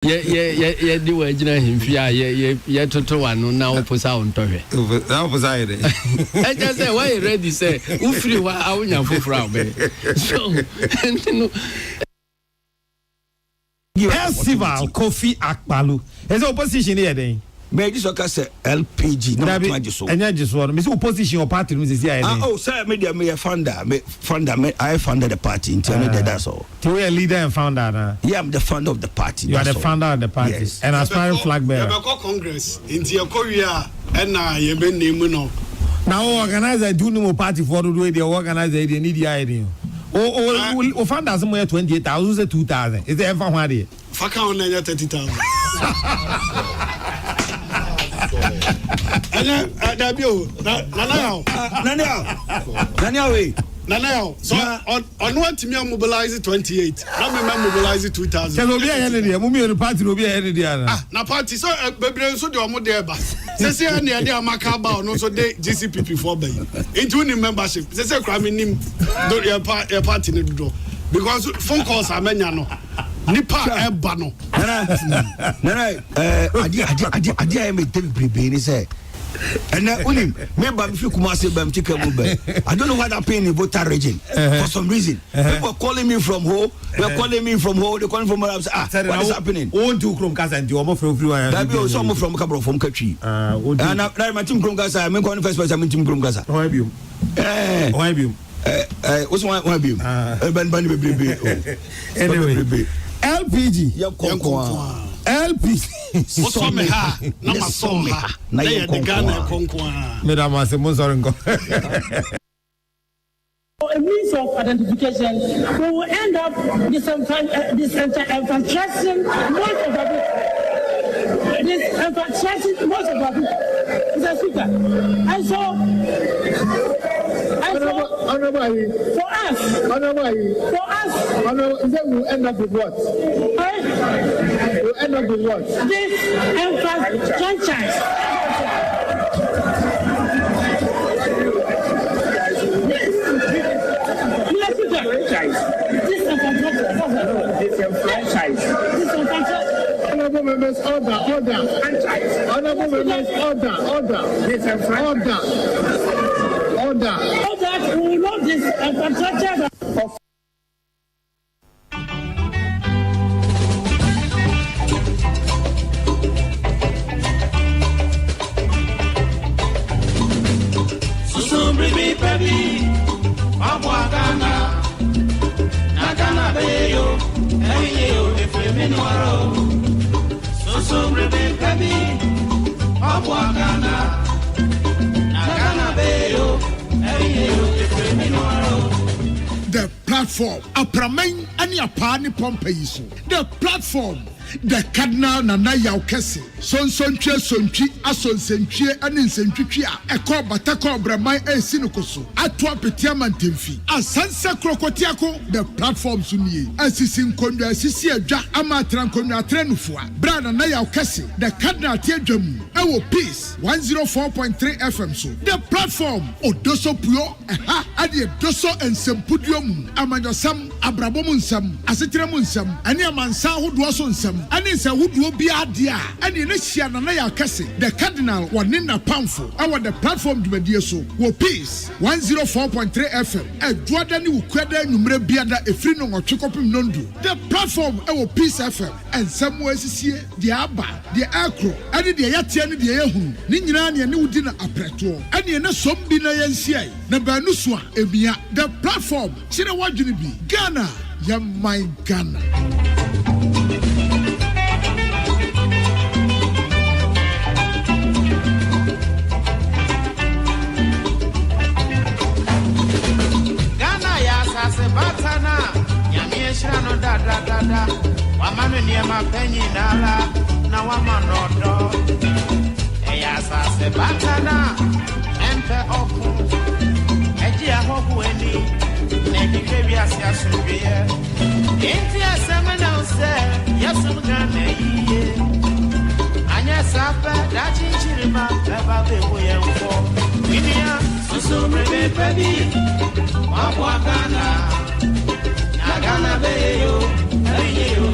ye di we gina himfia ye toto wanu na oposa ontohwe na oposa ire I just say why you ready say ufiri wa awunya foforo be so no Festival Kofi Akpalu is opposition here then me this okay say LPG na maji so enya jiso no me say opposition or party no say here then oh sir me I funded the party until me that's all you are a leader and founder na yeah I'm the founder of the party you are the founder of the party yes. And aspiring flag bearer you go congress into your career and na you be name no now organizer do no party for the way they organize they need the idea oh founders mo 28,000 say 2,000 is there ever one there faka on 30,000 Dabio, Nana, so on what to me mobilize 28. Now me mobilize 2,000. Can be any day. Mummy the party no be any day. Na party so bebre so dey omo dey ba. Say na dey amaka ba no so dey GCPP for bay. Into ni membership. Say kra me nim do your party no do. Because phone calls are menya no. Nipa eba no. Nana adi I me tell brebe ni say and only member if you come say bam chika mobile I don't know what happened in Volta region for some reason people calling me from home they calling me from home they calling from what is happening won to krom kasa nti omo from everywhere that be some from kabro from Katwi and na my team krom kasa me calling first person team krom kasa why be what's why be ban be anyway LPG LPG so me ha na masoha na ye de Ghana konkwa madam asemo sorry nko a means of identification we will end up disenfranchising most of the people. Disenfranchising most of the people. It's a speaker. And so for us, we'll end up with what? We'll end up with what? This franchise. Honorable members, order. Honorable members, order. So that we will not disenfranchise of the platform apraman ani apani pompeyiso the platform the cardinal nana yaukese sonsontwe sontwi asonsentwe ani nsentwitwi a ekọ batako braman esinukoso ato apetia mantemfi asansa krokotiako the platform sunie asisi nkondwa asisi adwa ama trankondwa atrenufua bra nana yaukese the cardinal tiadwam ewo peace 104.3 FM so the platform odoso puyo ha ade doso ensempudium amanyosam abrabom nsam asetirem nsam ani amansa hodo so nsam ani se woduo bia de a ani ne hia na ya kase the cardinal wone na pamfo our the platform dwumadie so wo peace 104.3 FM adwoada ni wukwada nwumre biada efri no nwotwekopim nondu the platform wo peace FM ensam wasisie de aba de akro ani de yatia ni de yehu ni nyina ne wudi na apreto ani ne sombi na yensiai na banu so a emia the platform chire wadwene bi Ghana ya my Ghana Batana, Yamiesha no da Wamanu near my penny nala, now Wamanodo. Eyasa se Batana, Empe Oku, Egia Hoku any, Navy baby as Yasubia. India Seminole said, Yasugane, Anya Sapa, Dachi Chirima, Baba Beway for India, so baby, Wapwakana. Nagana beyo, ayo,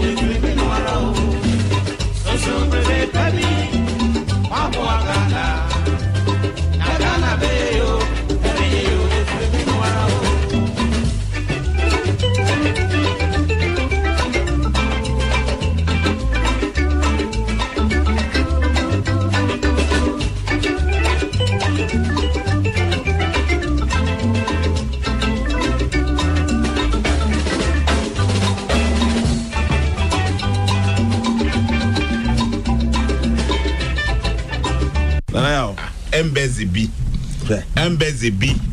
embassy bi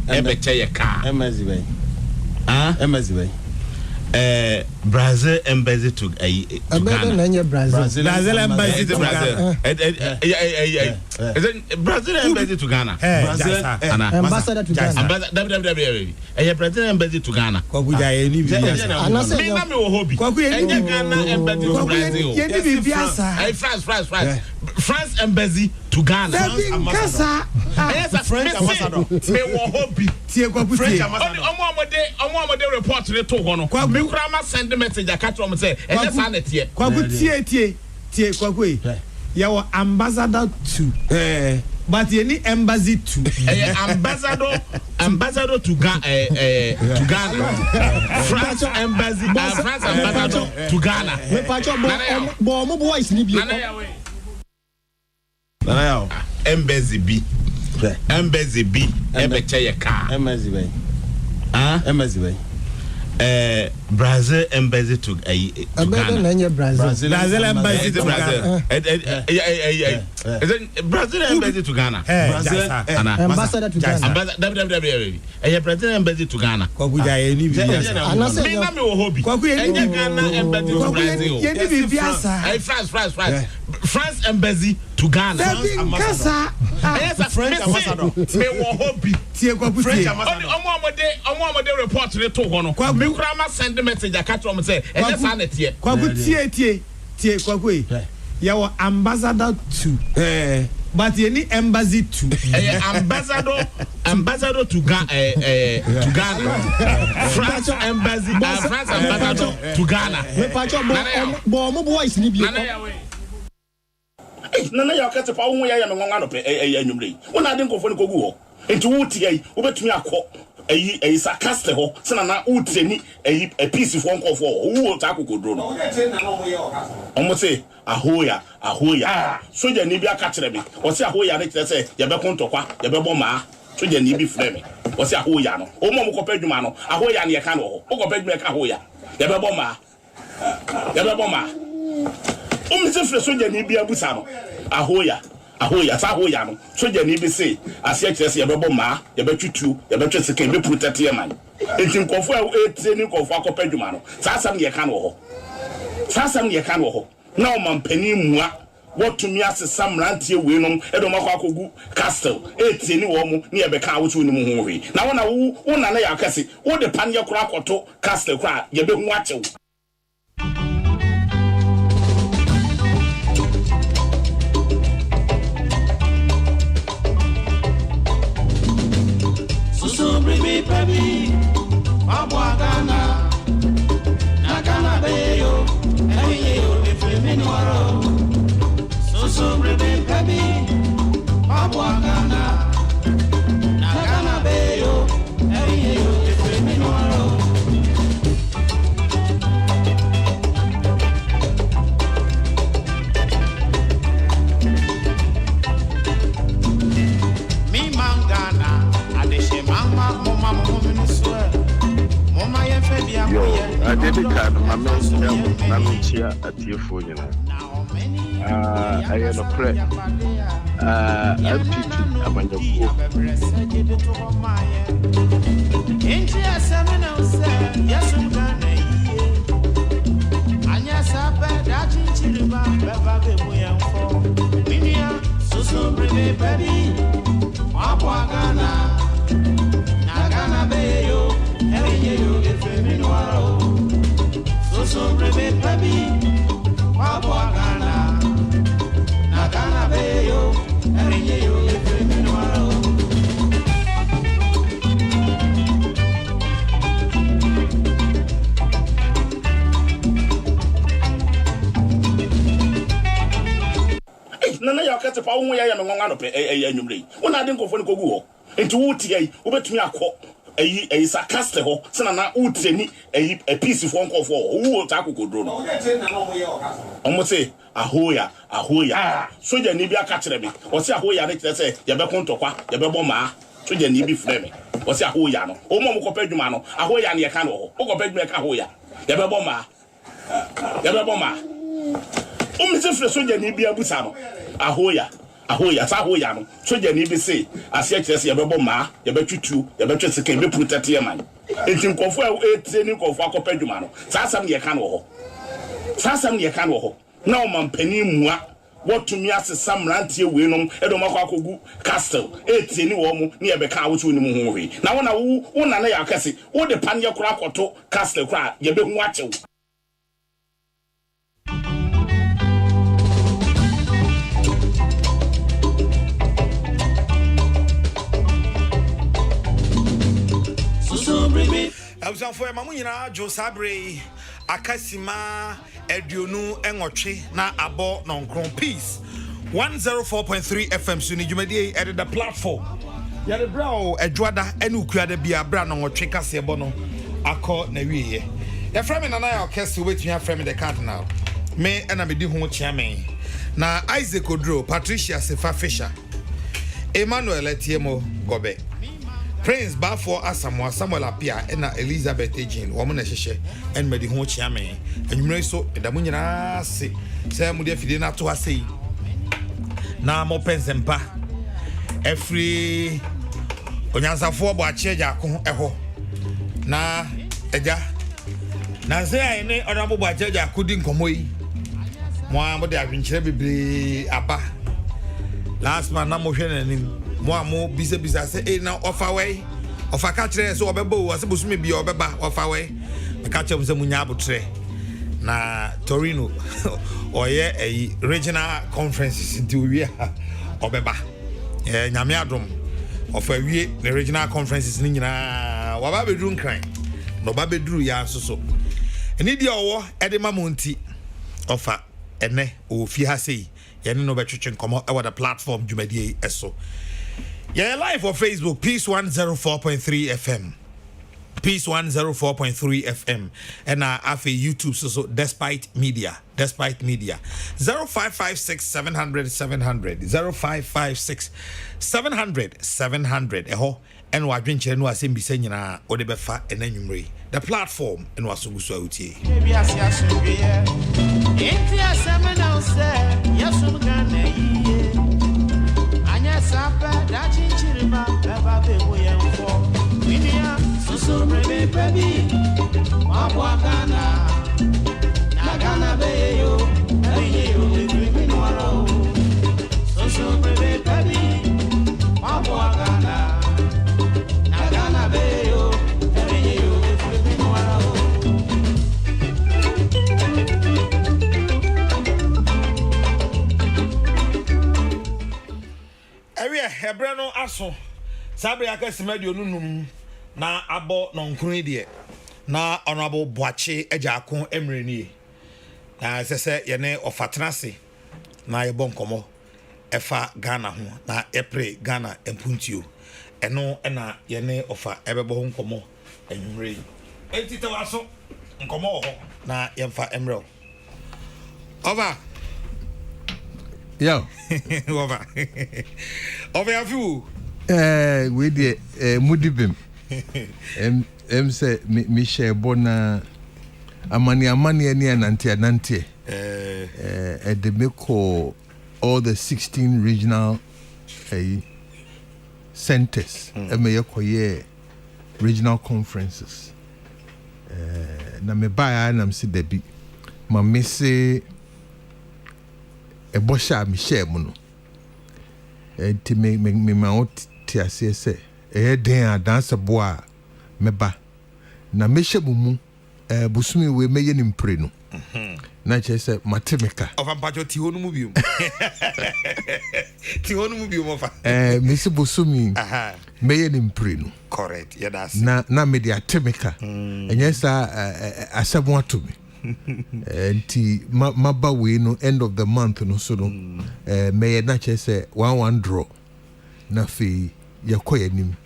ebeche ye car embassy bay embassy bay Brazil embassy to Ghana. Brazil embassy to Ghana. Brazil embassy to Ghana. Ambassador to Ghana. Brazil embassy to Ghana. Kwakuja eni bi. Me me wo hobby. Ghana embassy to Brazil. Yeni bi biasa. France embassy to Ghana. French ambassador. Me wo hobby. Tie kwaku tie. Omo report re to ho no. Me kura ma send message catch them say and that's an tie. Kwaku tie kwaku. Yawo ambassador to but yeni embassy to ambassador to Ghana France embassy ambassador to Ghana me pacho bo mo boys ni bi Nana embassy bi ebeche ye car embassy bay embassy bay Brazil embassy to Ghana. Brazil embassy to Ghana. Brazil embassy to Ghana. Ambassador to Ghana. Brazil embassy to Ghana. Kwakuja eni bi biasa. Me na me wo hobby. Ghana embassy to Brazil. Yeni bi biasa. France embassy to Ghana. French ambassador. Me wo hobby. Tie kwaku tie. Omo report re to ho no. Me kura ma send message catch them say and that's an tie. Kwaku tie kwaku. Yawo ambassador to but yeni embassy to ambassador to Ghana. France embassy ambassador to Ghana. Me pacho bo mo boys ni bi Nana ya kete pa wo ya me ngonga no pe anwumre wona de nkofo ne kogu ho enti wo tie yi wo betumi akọ eyi sarcastic ho se na wo treni eyi piece fo nkofo wo ta kokodro no omo se ahoya soja ni bi aka kire me o se ahoya ne kire se ye be kontokwa ye be boma soja ni bi frɛ me o se ahoya no o mo ko padwuma no ahoya ne ye ka no ho o ko padwuma ka ahoya ye be boma se fre soja ni bi abusa no ahoya sa ahoya no soja ni bi se ase akirese ye bebo ma ye betwitu ye betwese ke be protect ye man enti nkofo training nkofo akopadwuma no sasam ye ka no ho na o mampani mua wotumi asesa mrantie we nom edom akogu castle training wo mu ne ye be ka wotu ni mu ho hwe na wona na ya kase wo de pan ye kura akoto castle kura ye be hu achew Baby, Abwa Ghana, Nakana Bayo, every year if we mean waro. So baby, Abwa Ghana, Nakana Bayo, every year if we mean waro. Me Mangana, Adeshe Mama. Yo, I did the card, my man, here at your phone. I am a prayer. MPP, I'm on your So baby, Abwa Ghana, Nakana Bayo, every year you live in Waro. Nana ya kete pa wo ya me ngonga no pe anwumre wona de nkofo ne kogu ho enti wo tie yi wo betumi akọ eyi sarcastic ho se na wo treni eyi piece fo nkofo wo ta kokodro no omo se ahoya soja ni bi aka kire me o se ahoya ne kire se ye be kontokwa ye be boma soja ni bi frɛ me o se ahoya no o mo ko padwuma no ahoya ne ye ka no ho o ko padwuma ka ahoya ye be boma o mi se frɛ soja ni bi abusa no ahoya ahoya sa ahoya no soja ni bi say ase akire se yebebo ma yebetwitu yebetwe sika be protect man enti nkofo e training nkofo akopadwuma no sa asam ye kan wo ho sa asam ye kan wo ho na o mampani mua wotumi asesa mrantie we nom edo makwa akogu castle training wo mu na yebeka awotu ni mu ho hwe na wo na ya akase wo de pan ye kura akoto castle kura yebe hu achew for a mamuna Joe Sabre Akasima Edionu Engotri na abo non cron peace 104.3 FM Suni Jumedi at the platform. Yada brow Edwada Enukia de Bia Bran on Tricas Bono Ako Newie. The Fremen and I are cast to wait to have Fremen the Cardinal. May and I be doing chairman. Na Isaac Odro, Patricia Sefa Fisher, Emmanuel Etiemo Gobe. Prince Bafo Asamoah Samuel Apia and Elizabeth Ejin, woman Sheshe, and Medi Ho Chiame, and you may so the Munina say, Sam would if you didn't have to say. Now more pens and pa. Every Onyansa for Bacheja Eho. Na Eja. Na say I ne honorable Bacheja couldn't come away. Moi, but they have been cherry Abba. Last man, no motion and him. Mo bisa say now offer way of a catcher so obebo was supposed to be obeba offer way the catcher was a munyabutre na Torino or a regional conferences into we obeba nyamiadom of a we the regional conferences nina wababe drum crime no babe drew ya so and idia owo edema monti offer ene o fi ha sei ye no betwetwen komo e the platform dwumadie eso. Yeah, live on Facebook, Peace 104.3 FM. Peace 104.3 FM. And after YouTube, so Despite Media. 0556 700 700. 0556 700 700. And what drink and was in Bissena or the Befa and then the platform and was so outie. Sapa da chinchirima baba bebo yemfo winia susu brebe baby mabwa kana na gana beyo ayeyo lebi nwaro susu brebe baby mabwa kana na gana beyo ayeyo lebi nwaro. Hebrano aso Sabre Akasimedi onunum na abo nonkron de na honorable Boache Ejakon Emreni na sese yene ofatenase na yebon komo efa Ghana ho na epre Ghana empuntio eno na yene ofa ebebo ho komo enwre entite waso nkomo ho na yemfa emre over. Yo. Over. Over a few. We did Mudibim. Say Michelle Bona Amani and Nanti. They make all the 16 regional centers. Regional conferences. Na me buy and I'm see Debbie. My missy. A bosha Michelle Mono. To me my own TSS. A day dance a bois. Meba. Na Misha Bumu. Busumi we may in Preno. Nature said Matemeka. Of a patio Tionubium. Tionubium of Mr. Busumi. May in Preno. Correct. Yeah, that's na media Temeka. And yes, I said one to me. And maba we no end of the month no so no may na che say 1-1 draw na fi yakoya nim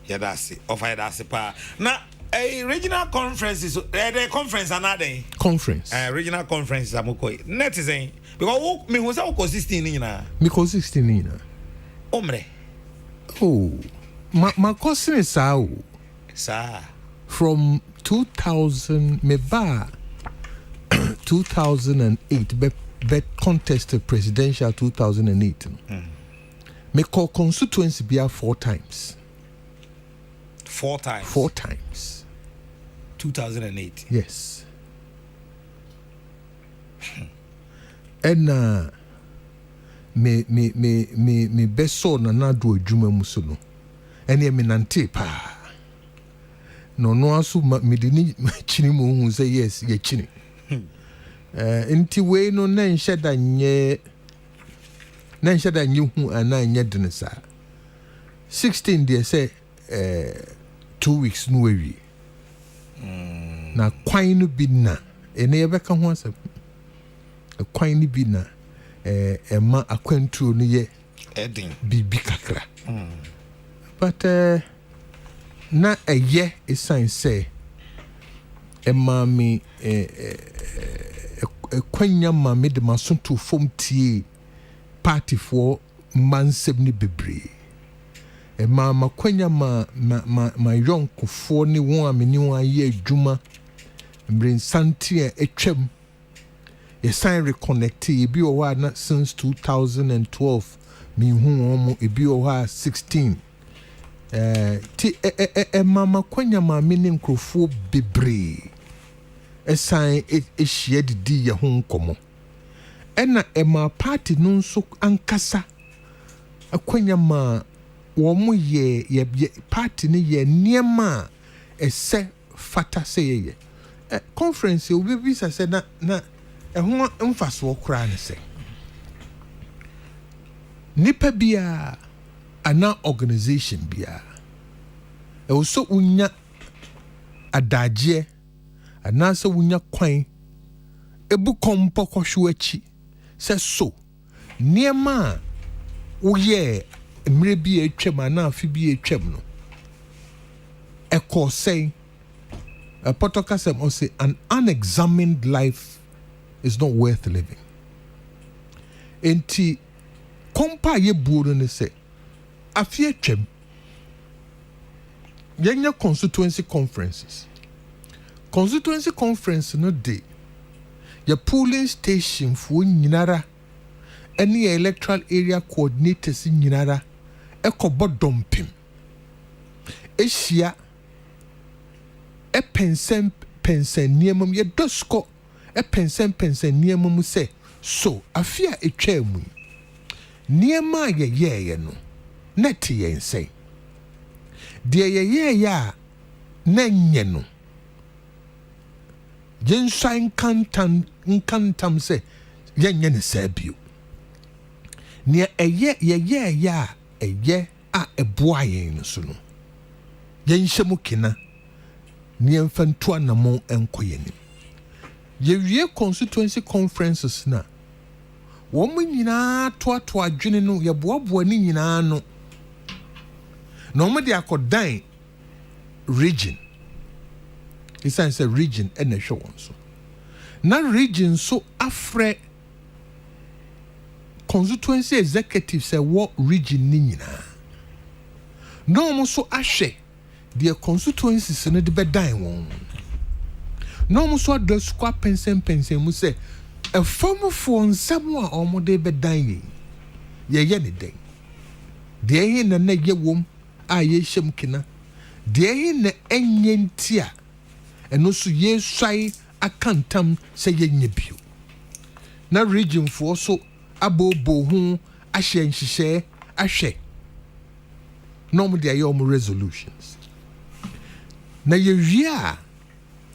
ya dasi offer dasi pa na a regional conferences the conference another conference regional conference amukoi net is saying because me who say ko 16 ni na me ko 16 ni na omre oh my cousin is sao sa from 2000 me ba 2008 bet contest presidential 2008 me call constituency be 4 times. 4 times. 4 times. 2008. Yes. And me best son na do adwuma mu so no. Ene me nante pa. No aso me de ni chini mo hu say yes ye chini. Nti we no na nheda nye hu ana nye de sa 16 dey say 2 weeks no we na kwan no bi na ene ye beka ho asem kwan no bi na ema akwantuo no ye edin bibi kakra but na eye esan say ema mi kwanya ma me de masonto fom tie party for mansem ni bebre ma kwanya ma yonkofo ni won ameni won aye adwuma mbrin santie etwam e sign reconnect e bi o wa na since 2012 mi hu omo e bi o wa 16 ti ma kwanya ma me ni nkrofo bebre esan ehia didi ye ho nkomo ena ema party no nso ankasa akwanya ma wo mo ye party ne ye niema ese fata se ye conference obi bi se na ho mfaso kra ne se nipa bia ana organization bia e wo so unya adagye anasa wunya kwan ebu kompo kwhwo achi se so niema wo ye mre bi atwam ana afi bi atwam no say a potokasem o say an unexamined life is not worth living. Enti kompa ye buoro ne se afi atwam yenya constituency conferences no day your polling station for nyinara any electoral area coordinators nyinara ekobo dompim ehia pensen niemum ye dosko pensen niemum se so afia etwa mu niema ye no net ye nsen de ye ya na nye no jensan kantam se yenye ne sabio ne eye ya eye a eboa yen no so no yenhyemu kina ne mfantu anamo enkoyeni ye wie constituency conferences na wo mu nyina to adwene no ye boaboa ni nyina no no mo de akodan region. It's a region and a show so. Na region so afre constituency executive say what region ni nyina. No mo so ahwe the constituencies no de bedan won. No mo so do squad pensen mu say a form for nsam a omo de bedan ye ne den. De hin na ye wom a ye hyem kina. De hin na enye ntia eno so ye swai akantam se ye nyebio na region for so abobo hu ahye nhihye ahwe no mo de ayom resolutions na ye wia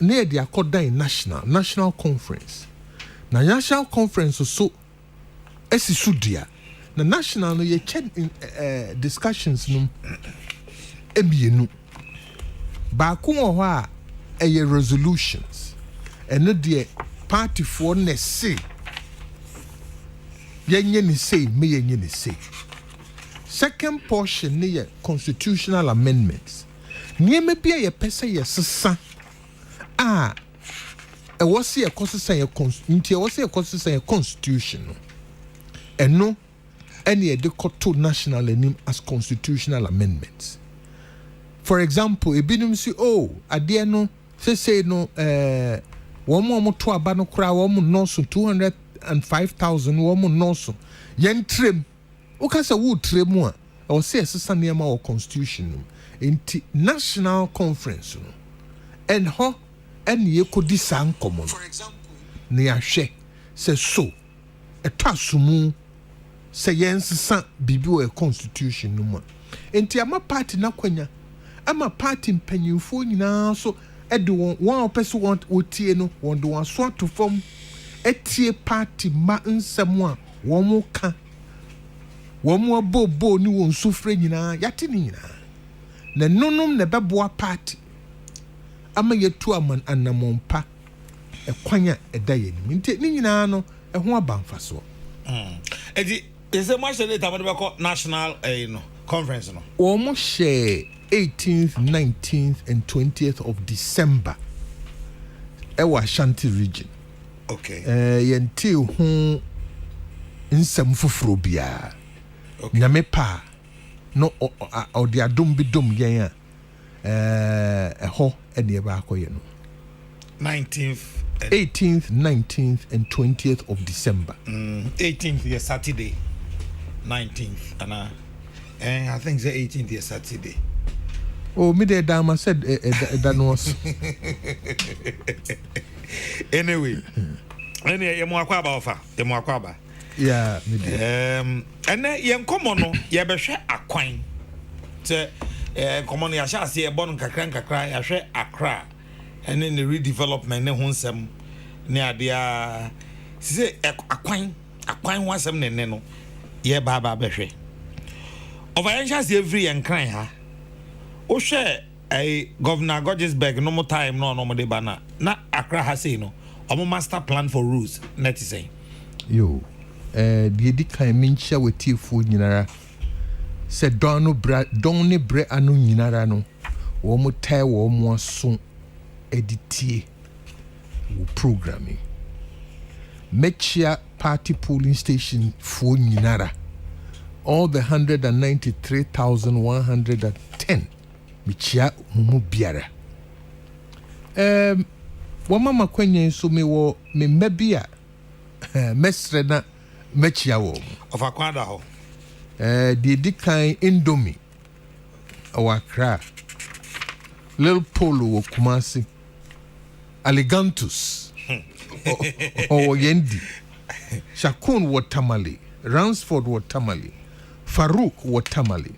na ye de akodan national conference na national conference so esisudia na national no ye chen discussions no ebienu ba ko ho a eye resolutions and the party for ne say yenye ni say me yenye ni say second portion ne constitutional amendments niema bia ye pese ye sesa a e wose ye kosesa ye constitution e wose ye kosesa ye constitution no eno ene ye de koto national anim as constitutional amendments. For example ebinum si ade no say no womo to aba no kra womo no so 200 105,000 wɔn nɔɔso yɛn trem wokasa wo trem a ɛwɔ sɛ ɛsesa nneɛma wɔ constitution no nti national conference no ɛhɔ ɛne yɛkɔdi saa nkɔmmɔ no na yɛahwɛ sɛ so ɛtɔ asomu sɛ yɛnsesa biribi wɔ constitution no mu a nti ama party n'akwanya ama party mpanyinfoɔ nyinaa so ɛde wɔn a ɔpɛ so wɔtie no wɔn de wɔn aso ato fam ɛtie party ma nsɛm a wɔn ka wɔn abɔbɔ ne wɔn sufre nyinaa yɛate ne nyinaa na nonom na ɛbɛboa party ama yɛtu aman anamɔmpa ɛkwan a ɛda yɛn nim nti ne nyinaa no ɛho aba mfasoɔ. Edi ese mo ahyɛ data mo de bɛkɔ national no conference no. Wɔn hyɛ 18th, 19th and 20th of December ɛwɔ Ashanti region. Okay. Yɛnte ho nsɛm foforɔ biara. Okay. Nyame pa no ɔde adom bi dom yɛn a ɛhɔ ɛne ɛbaakɔ yɛ no. 18th, 19th and 20th of December. 18th is Saturday. 19th and I think the 18th is Saturday. Oh, me the dama said that was. Anyway, yeah, me and then you come on, you be share a coin. Say, come on, you shall see a bon kakra, I share Accra, and then the redevelopment, ne honsem near the say a coin was some neno, ye baba beshe. Over every and crying her. O share a Governor Gordgesberg no more time no more de bana. Na Accra has say no. Omo master plan for rules. Net say. Yo, the edika mincha with tea food nyinara. Se donne bre anu nyinara no. Womo tai womo so editie wo programming. Mechia party polling station for nyinara. All the 193,110 michia mumu biara. Wama kwenye so me wo me mebia mesre na mechia wo. Of Akwada ho. The dikan Indomie Awakra Little Polo wo Kumasi Aligantus o Yendi Shakun wo Tamale Ransford wo Tamale Farouk wo Tamale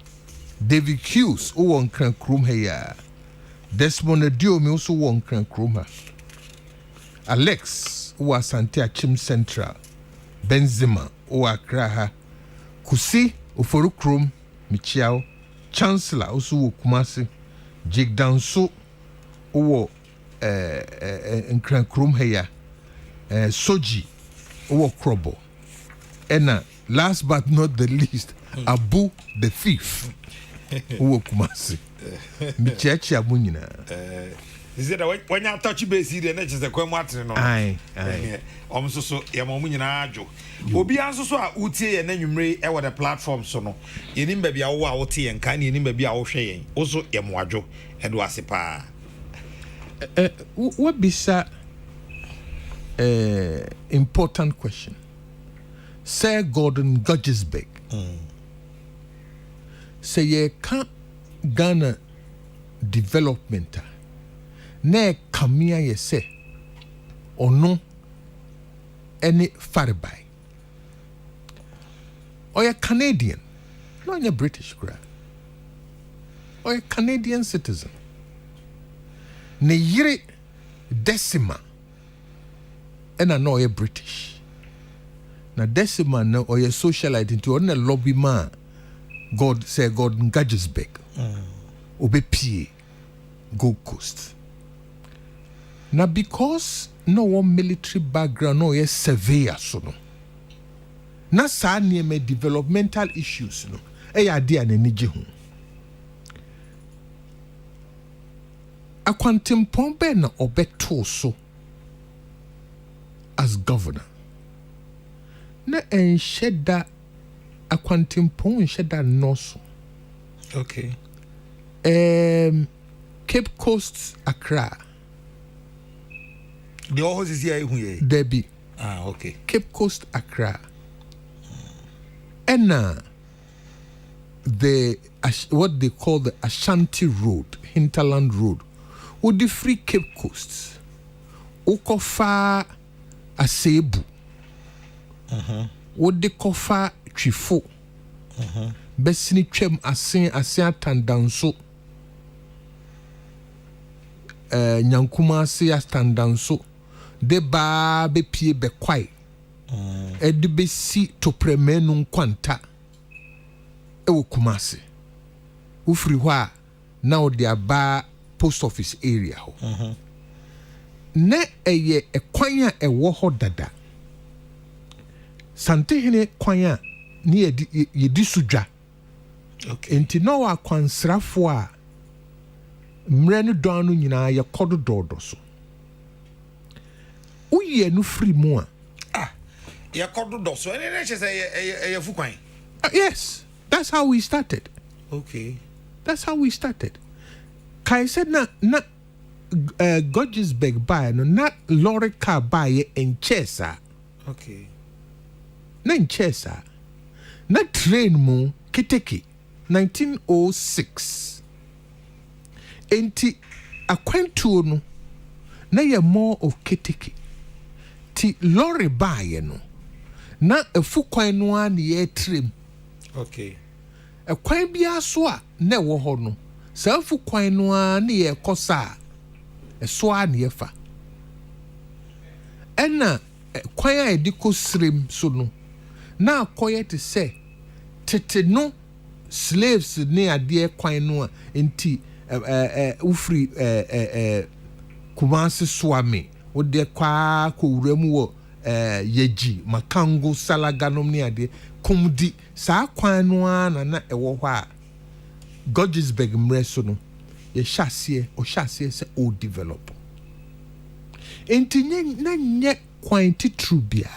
David Hughes o won kran krum heya Desmond Diomi also won kran krum ha Alex o Asante Achim Central Benzema o Accra ha Kusi Oforu Krom Michiao Chancellor also wo Kumasi Jig Danso o nkran krum heya Soji o Krobo ena last but not the least Abu the thief o Kumasi Michiachi amunyina he said when you touch base here na just the kwamwatre no ai so ya mamu nyina adwo obi anso so a utie ye na nwumre e wo the platform so no yenim ba bia wo a wote ye nka na yenim ba bia wo hwe yen wo so ye mo adwo e do ase pa what bisa important question Sir Gordon Gordgesberg say ye can Ghana development ne kamia ye se ono any faribai or a Canadian not a British grad or a Canadian citizen ne yire Decima and I know a British na Decima no or a socialite into on a lobby man God say God Gordgesberg obe pie Gold Coast. Now because no one military background no yes surveyor so no. Na sa me developmental issues no. Idea na nije ho. Akwantempɔn bɛ na ɔbɛto so as governor. Na enhyɛ da akwantempɔn enhyɛ da no so. Okay. Cape Coast Accra. The office is here who ye? Debbie. Okay. Cape Coast Accra. And the what they call the Ashanti Road, Hinterland Road, would the free Cape Coast. Okofa Asebu. Would the kofa Chifo. Besini Chem Asen Tandanso. Nyankuma Asia Tandanso. De ba be pie be kwai. De be si to premenu kwanta. Ewo Kumasi. Ufri hwa now they ba post office area ho. Ne eye ekwanya ewo ho dada. Sante hene kwanya ni yedi sudwa. Okay. Enti no wa kwansrafo a mre ne don no nyina ye kodododo so. Uye no free mu a. Ye kododo so. Ene say ye fukwan. Yes, that's how we started. Okay. That's how we started. Kai said na Gorgesburg buy no not lorry car buy in Chesa. Okay. Na in Chesa. Na train mu Kiteki 1906. Enti akwantuo no na ye more of Kiteki. Ti lorry buy no. Na efukwan no an ye trim. Okay. A kwan bia so a na wo ho no self kwan no a na ye kosa e so a na ye fa ena kwan a ediko srem so no na akoye te se tete no slaves ne ade kwan no a enti ufri Kumasi Swami wo de kwa ko wuramu wo yeji makango salaganom ne ade kumdi saa kwan no na ewo hɔ a Gorgesburg mreso no ye hyase se o develop enti nye kwan titru bia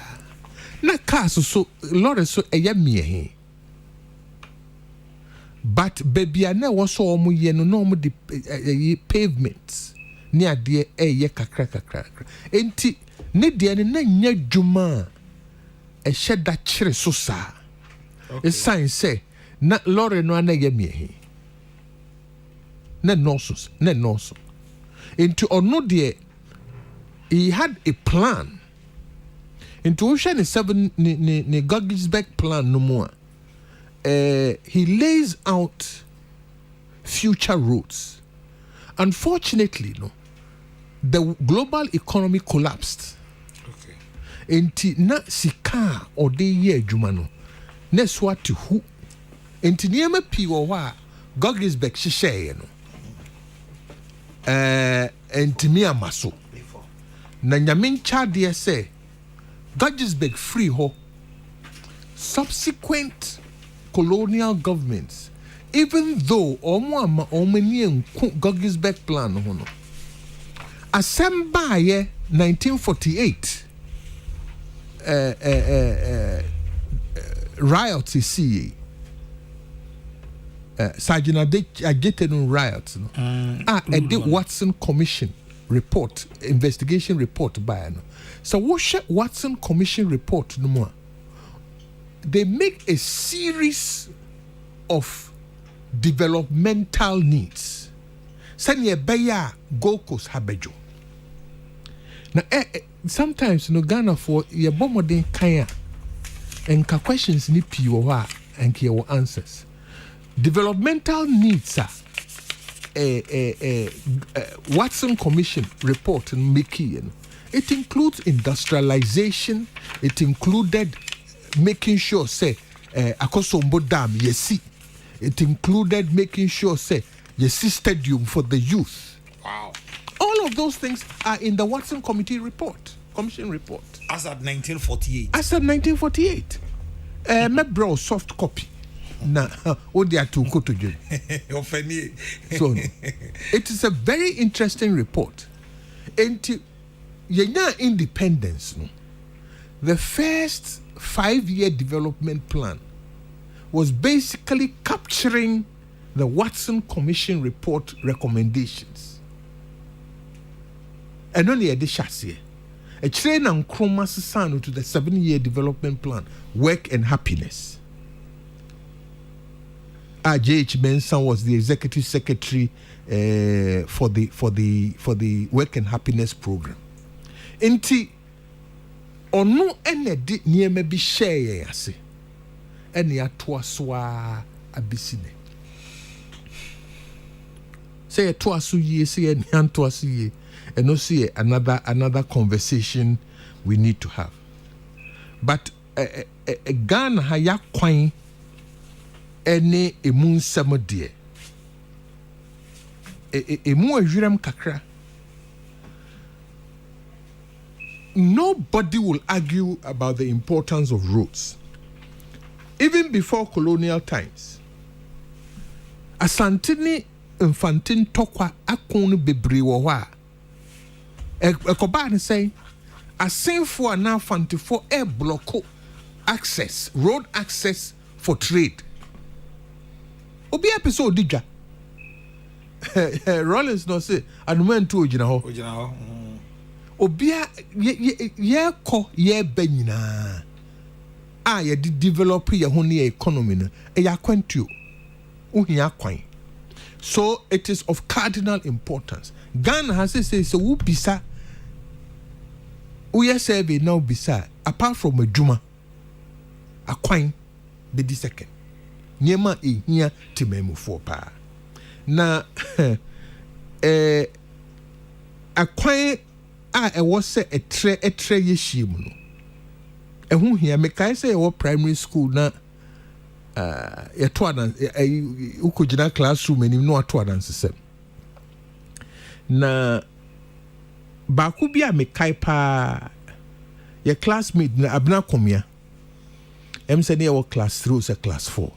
na cars so lorry so eye miehe but baby na wo so omo ye no omo de pavement ni ade eye kakra enti ne de ne na nya dwuma ehye da kyere so saa e sign say na lorry no na ye miehe na nonsense into ono de he had a plan into ocean 7 ni Gorgesburg plan no more he lays out future roads. Unfortunately the global economy collapsed. Enti na sika ode ye adwuma no na swati hu enti niema pi wo a Gorgesburg hyehyeye no enti mi amaso na nyame ncha de se Gorgesburg free ho subsequent colonial governments even though omani enku Gorgesburg plan ho no assemble ye 1948 riot is see Sergeant Agetenu riot the Watson Commission report investigation report by no so what Watson Commission report no more they make a series of developmental needs sanya beya Gold Coast habejo na sometimes Ghana for your bomodin kaya and questions ni pi wo ha and your answers. Developmental needs are Watson Commission report and making it includes industrialization. It included making sure say Akosombo Dam yesi. It included making sure say yesi stadium for the youth. Wow. All of those things are in the Watson Commission report. As at 1948. My bro soft copy. Na odia to go to jail. So it is a very interesting report. And yenya independence no. The first 5-year development plan was basically capturing the Watson Commission report recommendations. And only a chassis. A train and chroma sano to the 7-year development plan, work and happiness. J.H. Benson was the executive secretary for the work and happiness program. Enti ono ene di niema bi share yase. Ene atoa soa abisine. Say atoa so ye, say ene antoa so ye. And no see another conversation we need to have. But a Ghana haya kwan ene emu nsam de. Emu ahwiram kakra. Nobody will argue about the importance of roads. Even before colonial times. Asantini Mfantin Tokwa akonu bebre wo wa. Ekoba ne say asenfo ana fantifo block access, road access for trade. Obi episode didwa. Rollins no say anuman to ogina ho. Obia ye ko ye ba nyina. Ye develop ye ho ne economy no. Ya kwantuo. Uhia kwan. So it is of cardinal importance. Ghana has say so who bisa we survey now bisa apart from a juma a kwan be the second niema ehia tememu for pa na a kwan a was say a tre yeshim no ehu hia me kai say wo primary school na ya to adan ukojina classroom enim no ato adan sesem na baku bia me kai pa your classmate na abna komia say ne your class 3 or class 4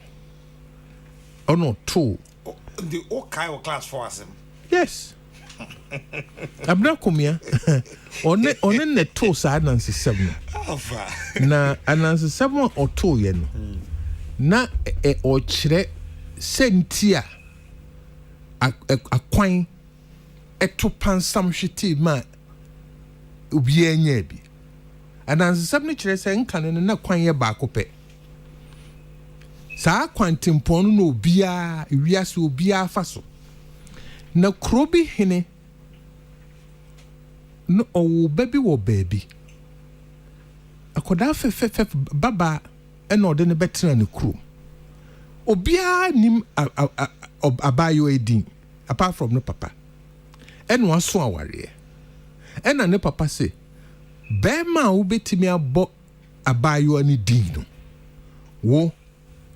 oh no 2 the okay or class 4 asem yes abna komia one ne to sa nansi 7 na anansi 7 or 2 ye no na o kire sentia akwan eto pansam hwete ma obi anya bi anansam ne kire se nka no na kwan ye ba akopɛ saa kwantempon no obia ewiase obia fa so na krobi hene no owo baby wo baby akoda fefefe baba ena ode ne betena ne krom obia nim abayo edin apart from no papa ena waso aware ena ne papa se bema wo betimi abo abayo ani din no wo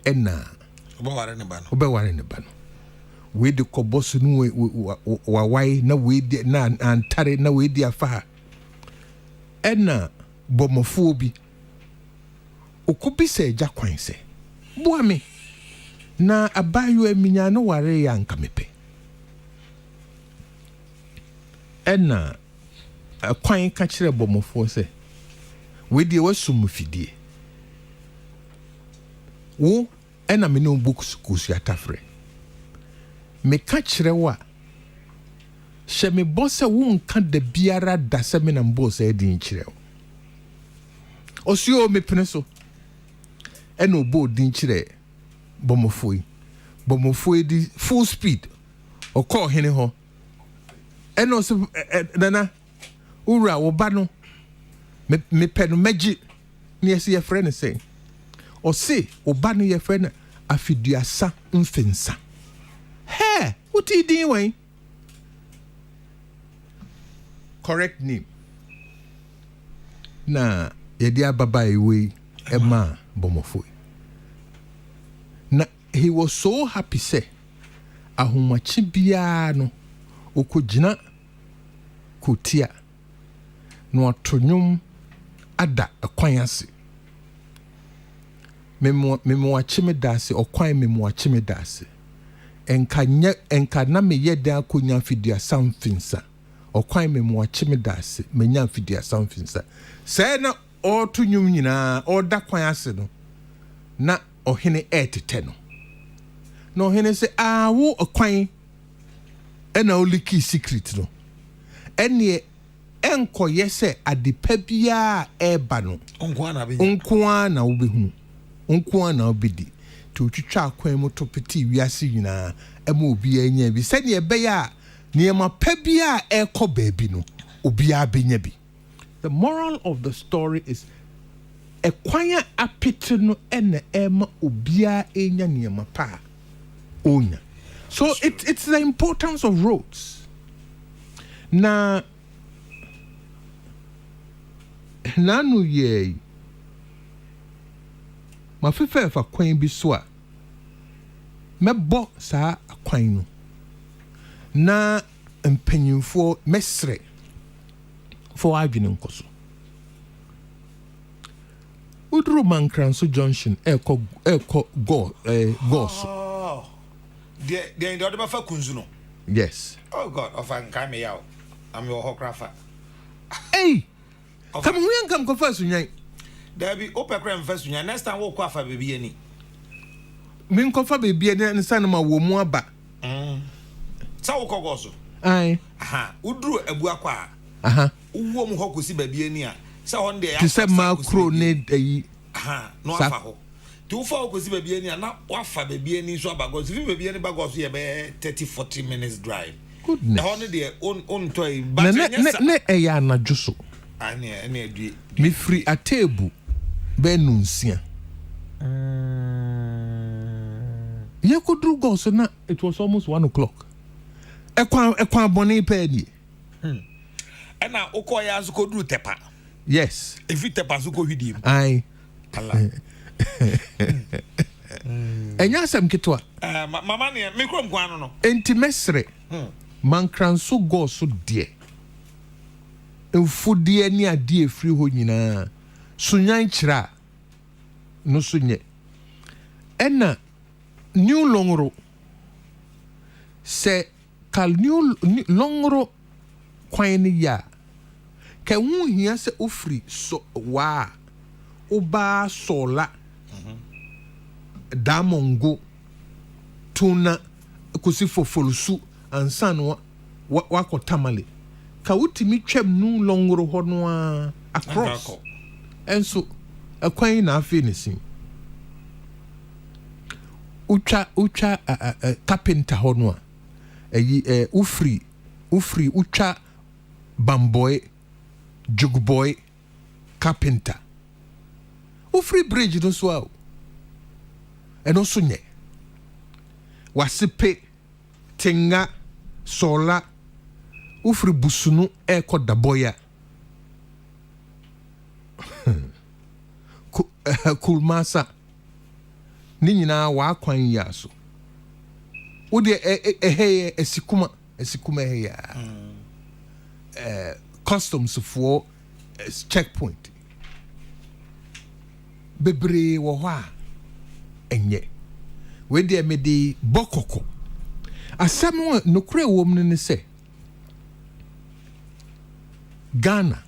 ena obaware ne ba no we de kobos no wa wai na we de na antare na we de afa ena bomofo bi okubi se ja kwan se boa me na abayo eminya no ware ya nka mepe ena kwan ka kire bomofo se we de wasum fidie wo ena me no books kusu atafre me ka kire wa hye me bosse wo nka da biara da se me na mbosse edin kire osio me pene so ena obo din kire bomofoi di full speed o call hene ho ena o se nana ura wo ba no me penu magi ni ese ye friend say o se o ba no ye friend afiduasa mfensa he uti din wen correct name na yedi ababa ewe ema bomofoi na he was so happy say ahomachi bia no okogina kotia no atonyum ada akwan ase memo achime dase okwan memo achime dase enka na me yeda akonya fidia samfinsa okwan memo achime dase menya fidia samfinsa say na otonyum nyina oda kwan ase no na ohene etete no no ohene se wo okwan ena oliki secret no ene enkoye se adepa bia eba no onkoa na wobehunu onkoa na obedi to twitwa akwan mu to peti wiase nyina ema obi anya bi se ne ebeya niema pa bia ekọ baabi no obi abenya bi. The moral of the story is ekwanya apete no ene ema obi anya niema pa onya. So it's the importance of roads. Na nanu ye ma fefe fa kwan bi so a mebo saa kwan no na mpanyimfo mesre for adwene nkoso udru Mankranso Junction eko goso the other fa kunzu no. Yes. Oh God, of an come out. I'm your hokrafa. Hey, come we come go first unyan. There be open crime first unyan. Next time we'll kwafa baby any. Min kofa baby any and san ma wo mu aba. Sa wo kogoso. Ai. Aha, udru ebua kwa. Aha. Uwo mu hokosi baby any a. Sa on there. To say ma kro ne yi. Aha, no afa ho. To fa hokosi baby any na wafa baby any so abago. If baby any bago so ye be 30-40 minutes drive. Goodness. How they own toy but ne eya na juso. Ani adue. Me free a table be nunsia. Ye kodru go so na it was almost 1 o'clock. Ekwa boni pe ni. Na okoya azu kodru tepa. Yes. If it tepa azu ko hwidi. Ai. Allah. Enya asem kitwa. Mama ne me krom kwano no. Enti mesre. Mankranso go so de. Mfudie ni ade efiri ho nyina. Sunyan kira. No sunye. Ena new longro. Se kal new longro kwan ni ya. Ka hu hia se ofri so wa. Oba sola. Damongo tuna kusi fofolusu ansan wako tamale ka wutimi twam nu longro ho no a across enso akwan na afi ne sin ucha carpenter ho no a ufri ucha bamboy jugboy carpenter ufri bridge no so a eno so nye wasipe tenga sola ufri busunu eko daboya kulmasa ni nyina wa akwan yaso wode eheye esikuma heya customs for checkpoint bebre wo ho a enye we de me di bokoko asem no kure wom ne se Ghana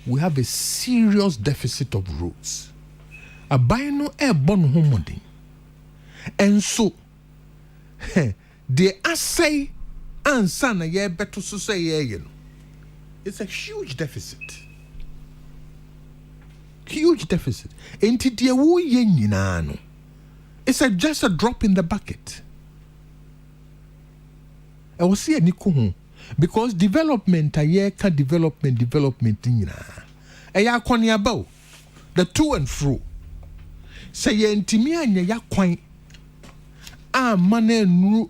we have a serious deficit of roads abaino e bon homodin and so the assay ansa na ye beto so say ye no it's a huge deficit enti de wo ye nyina no it's just a drop in the bucket. I was see any kuhu because development a year can development nyina. Eya kwani about the to and fro. Say ye ntimi anya ya kwan a mane nu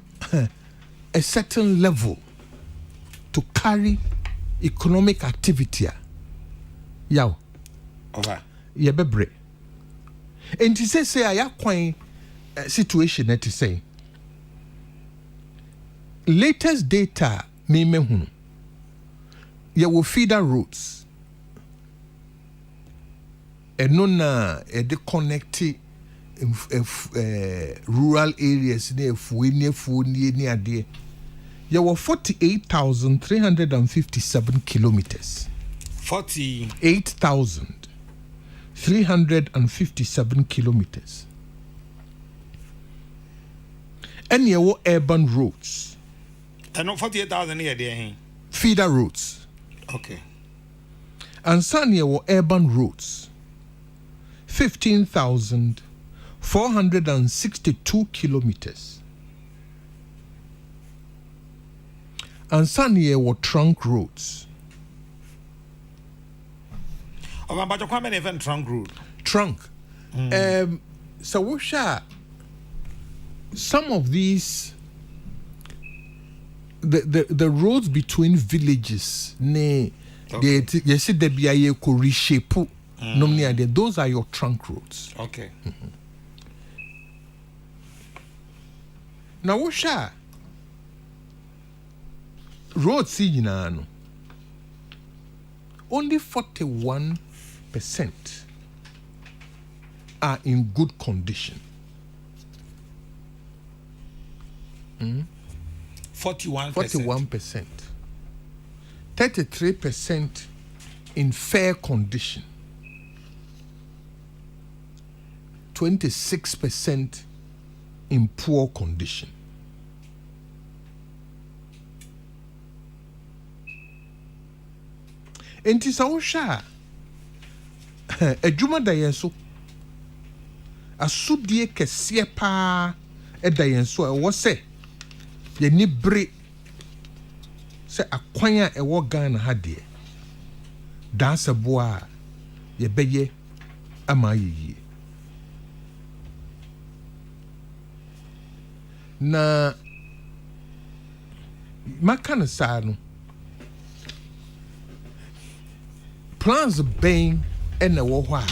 a certain level to carry economic activity. Yaw. Over. Ye bebre. Enti say aya kwan situation that is saying latest data me hunu ye wo feeder roads eno na e de connect rural areas ne efu ni ade ye wo 48,357 kilometers 48,357 kilometers. And ye wo urban roads. And 48,000 here there. Feeder roads. Okay. And Sanya were urban roads. 15,462 kilometers. And Sanya were trunk roads. Oh, but you come in even trunk road. Trunk. So we share some of these the roads between villages they see the BIA ko reshape those are your trunk roads. Okay. Now we share roads see no only 41% are in good condition. 41%. 33% in fair condition. 26% in poor condition. Enti sa wo hwa adwuma da yen so asudie kese pa da yen so e wo se ye ni bre se akwan a e wo Ghana ha de da sabo a ye beye ama yiyi na makana sa no plans bem na wo hɔ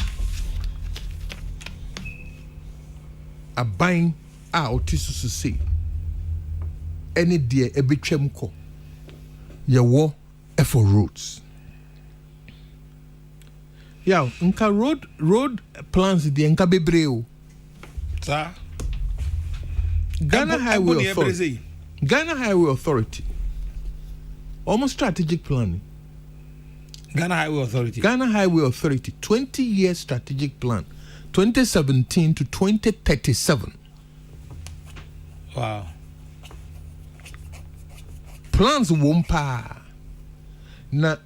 a aban a ɔte susu sei ɛne deɛ ɛbɛtwam kɔ yɛwɔ for roads yaw nka road plans deɛ nka bebree o sa Ghana Highway Authority almost strategic planning. Ghana Highway Authority 20-year strategic plan 2017 to 2037. Wow. Plans wompa na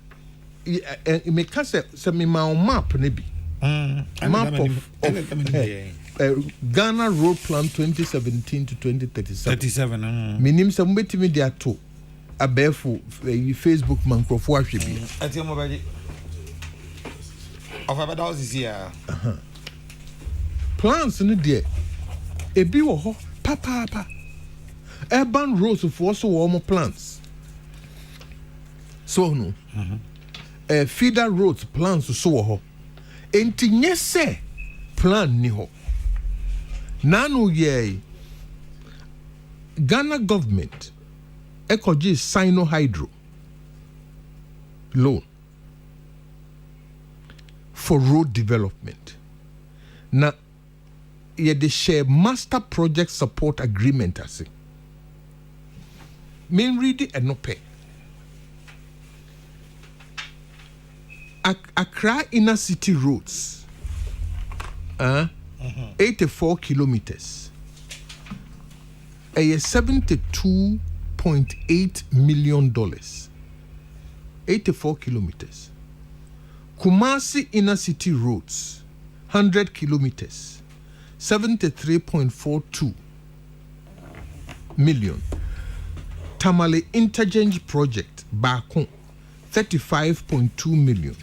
me ka se me ma map ne bi map of Ghana Road Plan 2017 to 2037 minim se mbetimi dia to abefo Facebook man krofo ahwe bi ati mo baji of about houses here plans no de ebi wo ho papa urban roads for so wo mo plans so no feeder roads plans so wo ho enti nyese plan ni ho nanu ye Ghana government ekoji Sino Hydro loan for road development na ye de share master project support agreement ase men read it no pay Accra inner city roads 84 kilometers $72.8 million 84 kilometers Kumasi inner city roads 100 kilometers 73.42 million Tamale interchange project Bakun 35.2 million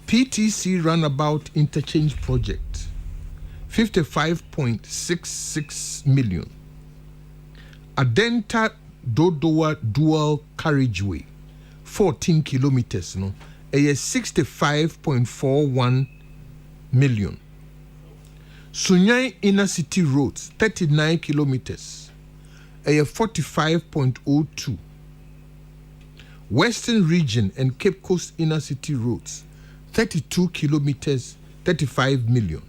PTC runabout interchange project 55.66 million Adenta Dodowa dual carriageway 14 kilometers no 65.41 million Sunyai inner city roads 39 kilometers 45.02 Western region and Cape Coast inner city roads 32 kilometers 35 million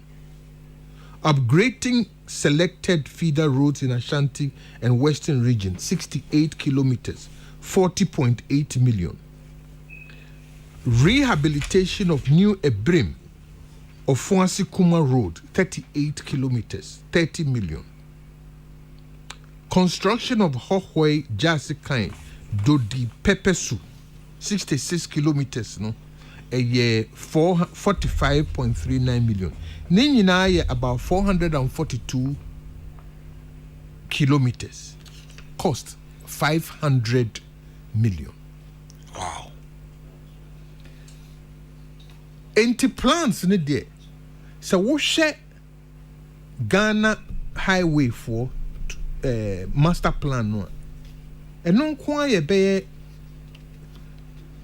Upgrading selected feeder roads in Ashanti and Western region 68 kilometers 40.8 million Rehabilitation of new Ebrim of Fuansi Kuma Road 38 kilometers 30 million Construction of Hohway Jasikai Dodi Pepesu 66 kilometers no a year 45.39 million. Ne nyinaa yɛ about 442 kilometers. Cost 500 million. Wow. Enti plans ne de so wo hwɛ Ghana highway for master plan no. Ɛno nko ayɛ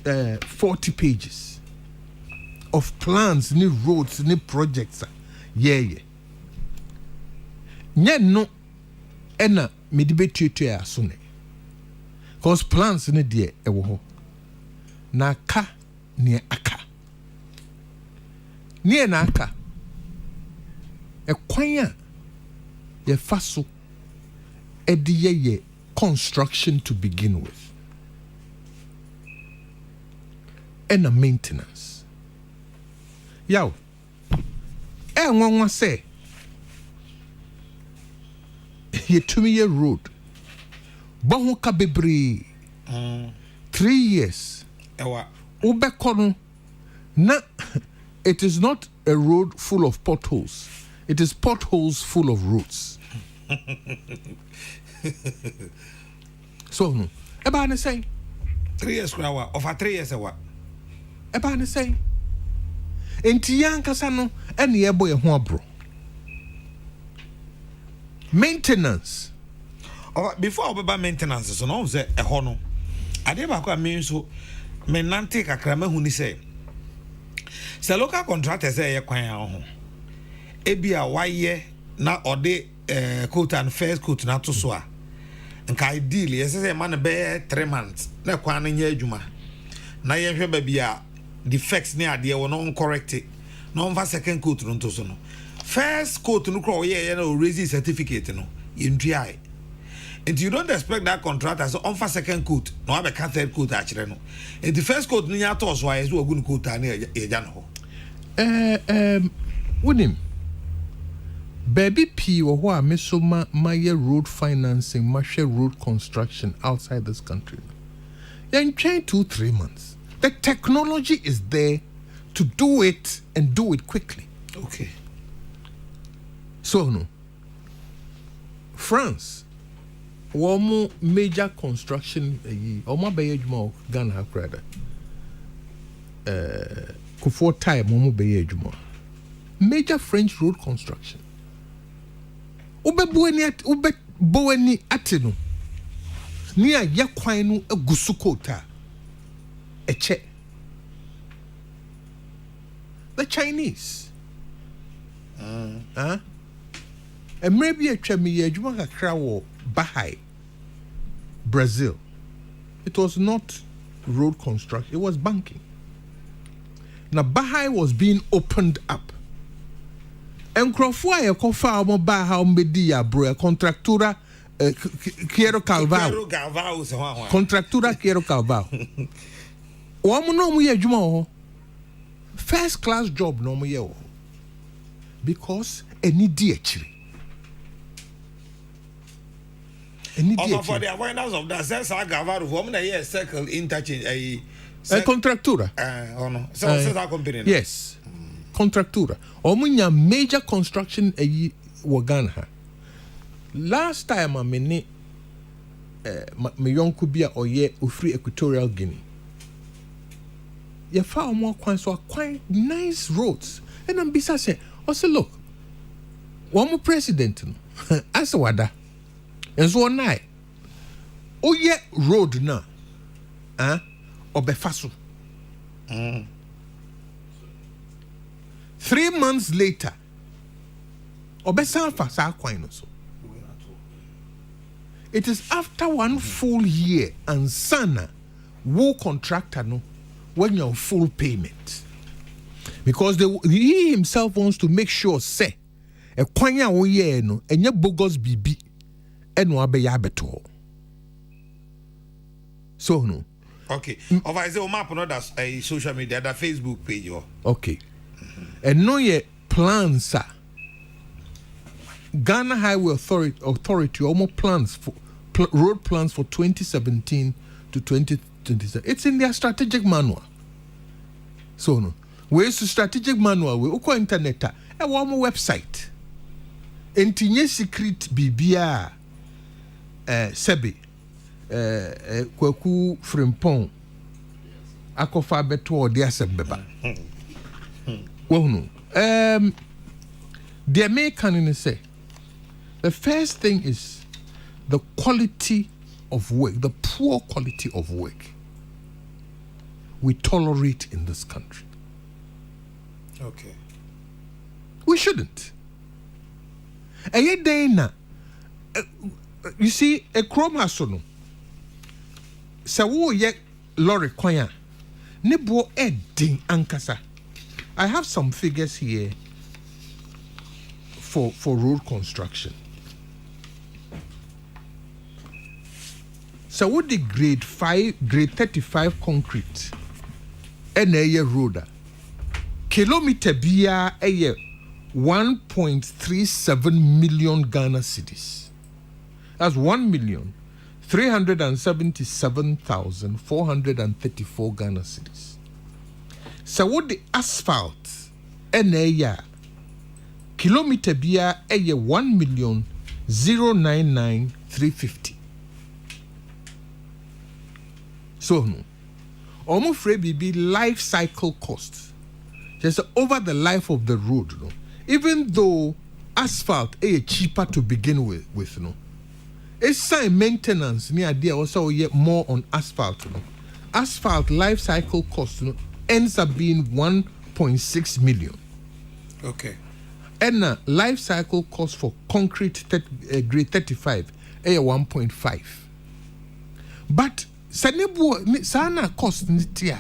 bɛyɛ 40 pages of plans, ni roads, ni projects. Yeah. Nye no ena medibe tuetue asone. Cause plans ni de ewo ho. Na aka ni aka. Ni na aka. Ekwan ye faso edi ye construction to begin with. And a maintenance. Yow. Nwanwa say. Ye 2-year road. Bahu ka bebre. 3 years. Ewa. Ubekono. Na. It is not a road full of potholes. It is potholes full of roads. So no. Eba ne say. 3 years kwa over 3 years ewa. Eba ne say. Enti yankasa no ene yebo ye ho abro. Maintenance. Before obeba maintenance so no say eho no. Ade ba kwa me so me nante kakra ma huni say. Se local contractor say ye kwan ho. Ebia waye na ode quote and first quote na to so a. Nka ideal ye say man be 3 months na kwan na nya adwuma. Na ye hwe ba bia defects ne ade wo no correct no mfa second quote no to so no. First quote no crawl ye na raise certificate no. You try. And you don't expect that contractor so on for second quote no have a third quote actually no. And the first quote no ya to so why so good quote na e ja no. Wonim baby P or who me so my road financing, my road construction outside this country. You're in 2-3 months. The technology is there to do it and do it quickly. Okay. So no. France, one major construction omo beye adwuma Ghana hakrada. Kufuor time omo beye adwuma. Major French road construction. Ube boweni atino. Ni ya kwan no agusukota. Eche. The Chinese. And maybe a chemi adwuma kakra wo Bahai, Brazil. It was not road construction, it was banking. Now Bahai was being opened up. And Crofua ya kofa mo Bahai mbedi ya bro contractura Quiero Calvao. Contractura Quiero Calvao. Omo no mo ye adwuma ho. First class job no mo ye ho. Because eni di achiri. For the awareness of that, since I got out of woman a circle interchange a contractura. Oh no, so that company. Yes, contractura. Omunya major construction a Wagana. Last time I mean, me young Kubia or ye Free Equatorial Guinea. You found more quite nice roads, and I'm beside say, also look, one more president, Asawada. And so now, oh yeah, road na, obefaso. 3 months later, obesalfa sa kwino so. It is after 1 full year and sana wo contractor no when you're full payment, because he himself wants to make sure say a kwanya wo ye no enye bogus bibi. So no. Okay. Of I say o map no that a social media, that Facebook page. Okay. And no ye plans sir. Ghana Highway Authority almost plans for road plans for 2017 to 2027. It's in their strategic manual. So no. Where's the strategic manual? We uko internet a one website. Entinye secret bibia sebi kwaku frimpon akofa beto odi asembeba. Well, the American say the first thing is the quality of work, the poor quality of work we tolerate in this country. Okay. We shouldn't. And yet, Dana, you see, a chrome has no. So, yet, Lorry Koya, Nebo Edding Ankasa. I have some figures here for road construction. So what the grade 35 concrete and a road kilometer bia a 1.37 million Ghana cedis. That's 1,377,434 Ghana cedis. So what the asphalt and a kilometer bia a 1,099,350. So no, almost free be life cycle costs. Just over the life of the road, no. Even though asphalt is cheaper to begin with no. It's some maintenance near there also yet more on asphalt, no. Asphalt life cycle cost, no, ends up being 1.6 million. Okay. And life cycle cost for concrete grade 35 is 1.5. But sana cost nitia.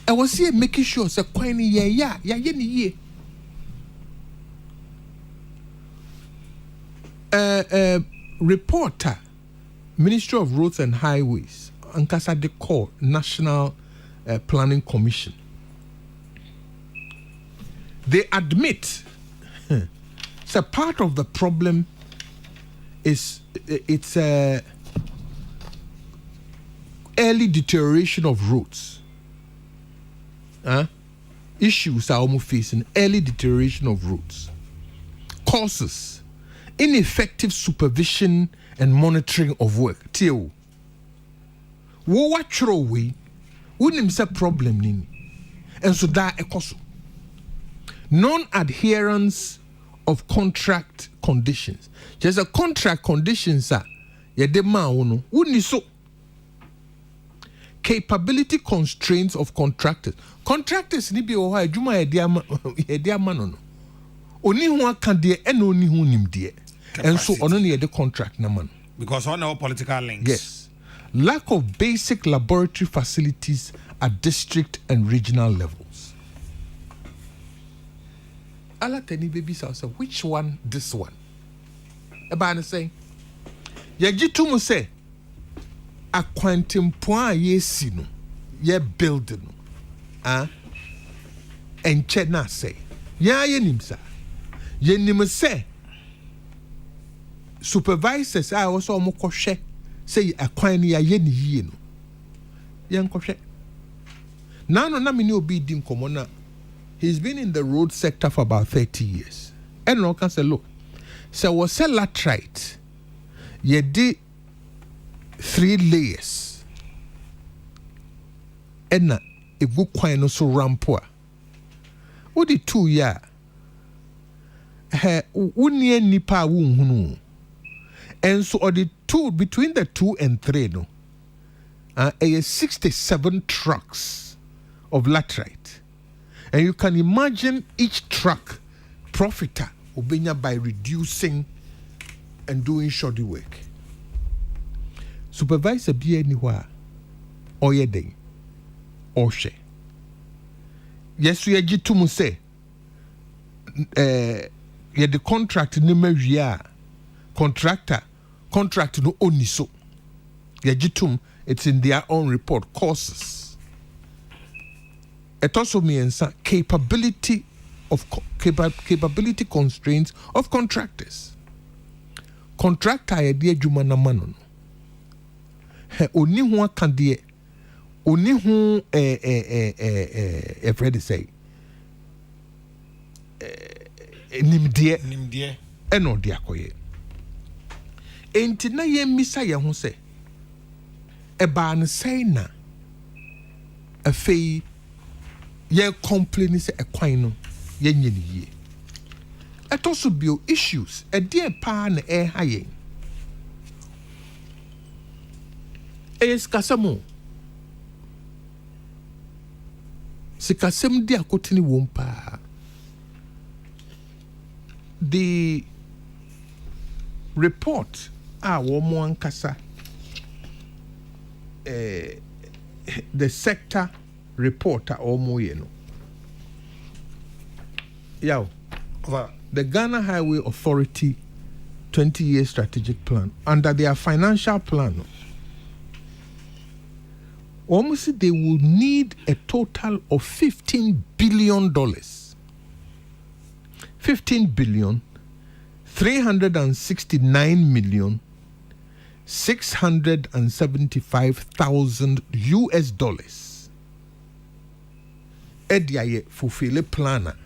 I was here making sure say coin ya ye. Reporter, Ministry of Roads and Highways, Ankasa de call National Planning Commission. They admit so part of the problem is it's early deterioration of roads. Issues are almost facing early deterioration of roads. Causes ineffective supervision and monitoring of work. Tio. What throw we wouldn't say problem nini. And so that ekoso. Non-adherence of contract conditions. Just a contract conditions are ya demand uno wouldn't so. Capability constraints of contractors. Contractors ni bi oha adwuma ye dia no. Oni ho aka de e na oni ho nim de. And so ono na the contract na man. Because on our political links. Yes. Lack of basic laboratory facilities at district and regional levels. Ala tani baby say which one this one? Eba na say ye gitu say akwantempoa yesi no ye building no enche na say ya ye nimsa ye nim say supervisors I also mo kohwe say akwan ni ye ni yie no ye nkohwe na me ni obi dim komo na he's been in the road sector for about 30 years and no can say look so was sell latrite ye did 3 layers. Enna a good quine no so rampoa. What the 2 year? Unye nipa wunhunu. And so the 2 between the 2 and 3 no. 67 trucks of laterite. And you can imagine each truck profiter obenya by reducing and doing shoddy work. Supervisor be anywhere or ye day or she. Yes, we are to say ye the contract number year contract no only so. Ye jitum it's in their own report courses. It also means capability constraints of contractors. Contractor idea juma na mano. oni ho aka de oni ho Fred say nimdeɛ ɛna ɔde akɔyɛ enti na yɛ misa yɛ ho sɛ ɛbaa no sɛn na afei yɛ complain sɛ ɛkwan no yɛnyɛ ne yie ɛtɔ so bio issues ɛdeɛ paa na ɛha yɛn ɛyɛ sikasɛm di akotene wɔm paa the report wɔn ankasa the sector report wɔn yɛ no yaw the Ghana Highway Authority 20-year strategic plan under their financial plan almost they will need a total of $15 billion. 15 billion 369 675,000 US dollars. Ediaye fulfill a planner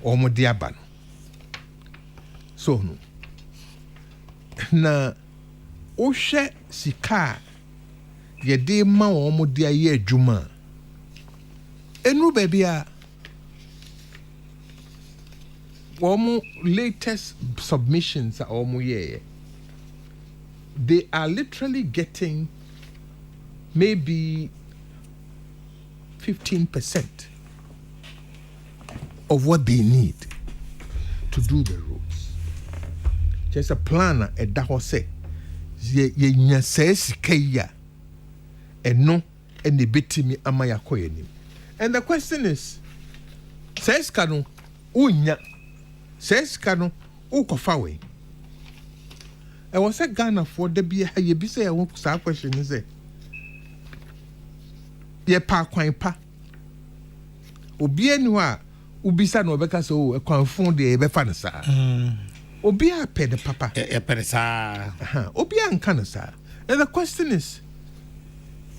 or modiaban. So no. Na oshe sika yede ma omo dia ye adwuma enu bebia omo latest submissions are omo ye they are literally getting maybe 15% of what they need to do the roads. Just a planner at that say ye nya says kaya and no and the bitimi amaya koyenim. And the question is says kanu unya says kanu ukofawe. I was a Ghana for the be ye be say I want to question is it ye pa kwan pa obi anwa ubisa no beka so e kwan fon de e be fa no sa obi a pɛ de papa e pɛ de sa obi an kan sa. And the question is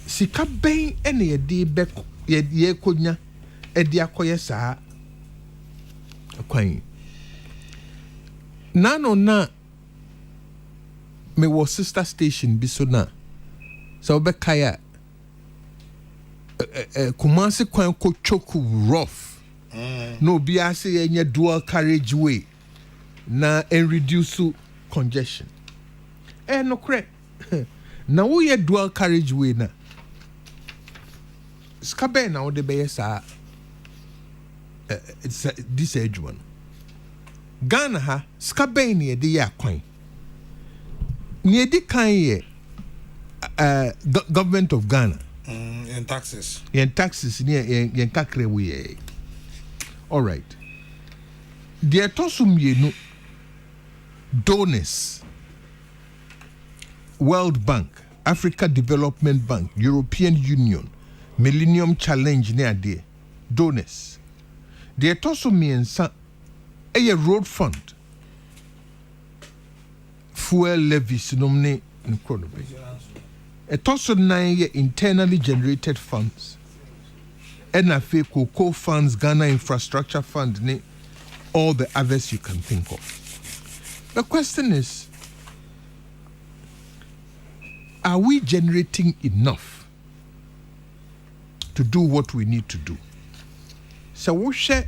sika ben ene ye de be ye konya e de akoye sa kwan na no na me was sister station bi so na so be kaya Kumasi kwan ko choku rough no bi ase yenye dual carriageway na and reduce congestion no correct na wo ye dual carriageway na skabe na wo de be sa this age one Ghana ha skabe ni de ya kwan ni di kan ye government of Ghana in taxes near yen kakre we all right the tosum yenu donors World Bank, Africa Development Bank, European Union, Millennium Challenge near there donors the tosum yensa a road fund fuel levies nomne in chronobe a toss of 9 internally generated funds. NFA Cocoa funds, Ghana Infrastructure Fund, all the others you can think of. The question is, are we generating enough to do what we need to do? So we share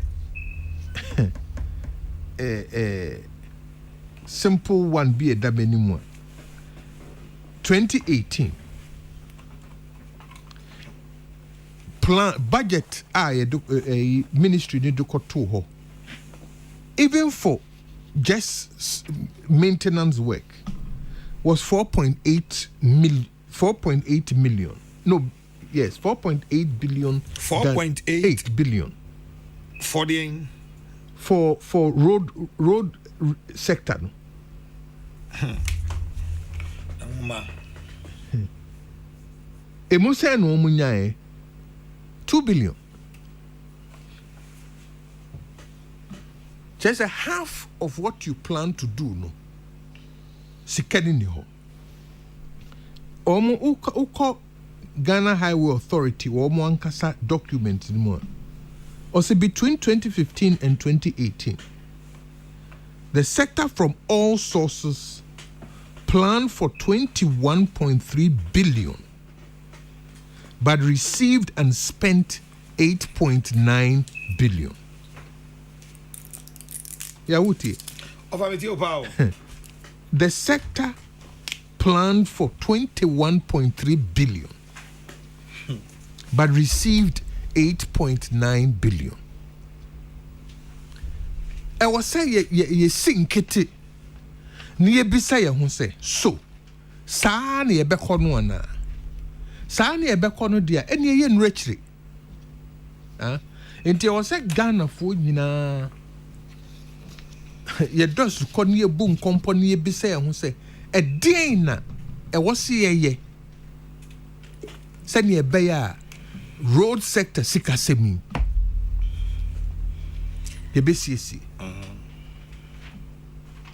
a simple one be a dabeni 2018 plan budget ministry need to ho even for just maintenance work was 4.8 million. No, yes, 4.8 billion. 4.8 billion for road sector. Emusa no munyae 2 billion. Just a half of what you plan to do, no. Sikani ni ho. Omo uko Ghana Highway Authority omo ankasa document ni mo. Also between 2015 and 2018, the sector from all sources planned for 21.3 billion, but received and spent 8.9 billion. Yawuti. The sector planned for 21.3 billion, but received 8.9 billion. I was saying, ye sink it. Near Bisaya who say, so, Sani a beconwana. Sani a becono dear, any yen richly. Until I was a Ghana food, ye does con ye boom company Bisaya who say, a dina, a was ye. Send ye bayer. Road sector sikasemi. Ye be CC.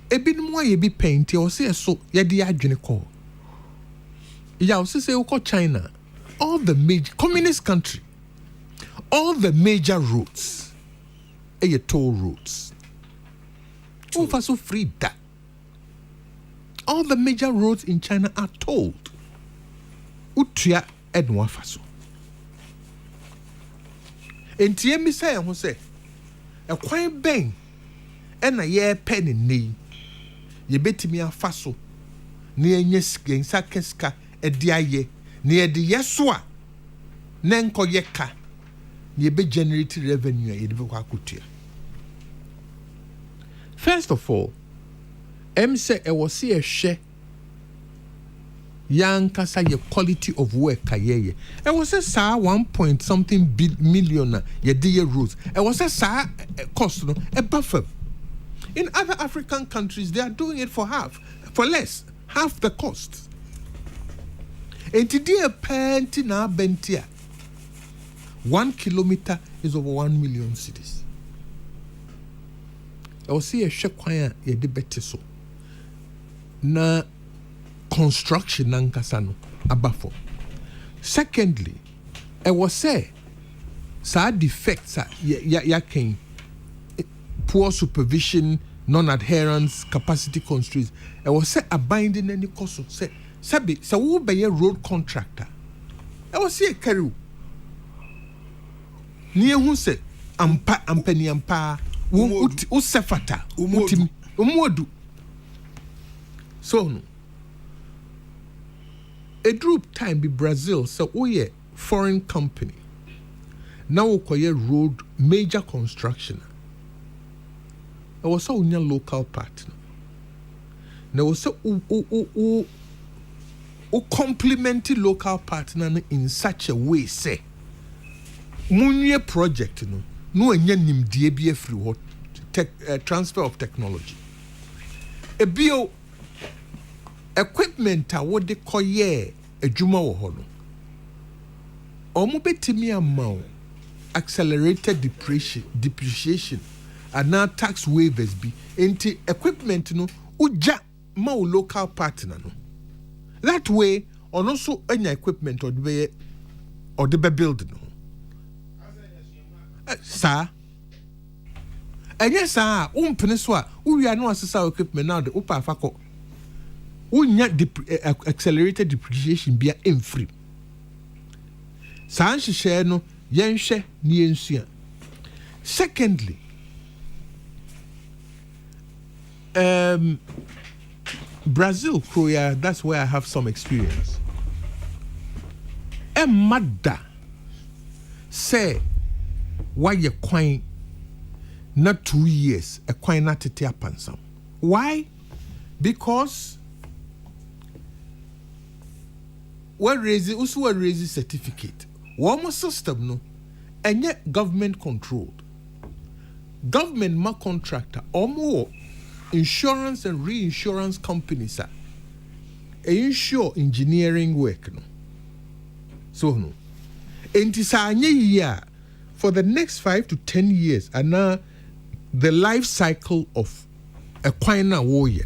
Ebi no ye be paint or say so ye di adwene call. Ya o say we call China. All the major communist country. All the major roads. Ye toll roads. Oh, for so free that. All the major roads in China are tolled. Utia edwa faso. Enti emi say ho say e kwan ben e na ye pen ni ye betimi afa so na enye sika keska e de aye na ye de yeso a na enko ye ka ye be generate revenue ye de be kwa kotua. First of all, say e was see a hwe young kasa ye quality of work kayeye. It was a sa 1 point something million ye de roads. It was a sa cost no a buffer. In other African countries, they are doing it for less, half the cost. And today a penti na bentia. 1 kilometer is over 1 million cities. I was see a shekwaya ye de better so. Na construction nankasano abafo. Secondly, I was say sad defects ya can poor supervision, non-adherence, capacity constraints. I was say abiding any cost say sabi so wo be a road contractor. I was say carry ni ehun say ampani ampa wo sefata umodu so no. A group time be Brazil, so we foreign company. Now we call road major construction. I was so a local partner. Now we so complementing local partner in such a way say munye project no enye nimdie bi free what transfer of technology. A bio equipment a what they call ye a juma wo ho no omo betimi amount accelerated depreciation and now tax waivers be enti equipment no uja ma local partner no that way on also any equipment or the be build no sir and yes sir umpene so a we are no asesa equipment now the upa afako unya accelerated depreciation bia free. San share no yenhwe ni ensua. Secondly, Brazil, Korea, that's where I have some experience. A mother say why you quine not 2 years a quine not to happen some. Why? Because we raise certificate. One more system no, and yet government controlled. Government ma contractor or more insurance and reinsurance companies are insure engineering work no. So no. And this year for the next 5 to 10 years and now the life cycle of a quina warrior.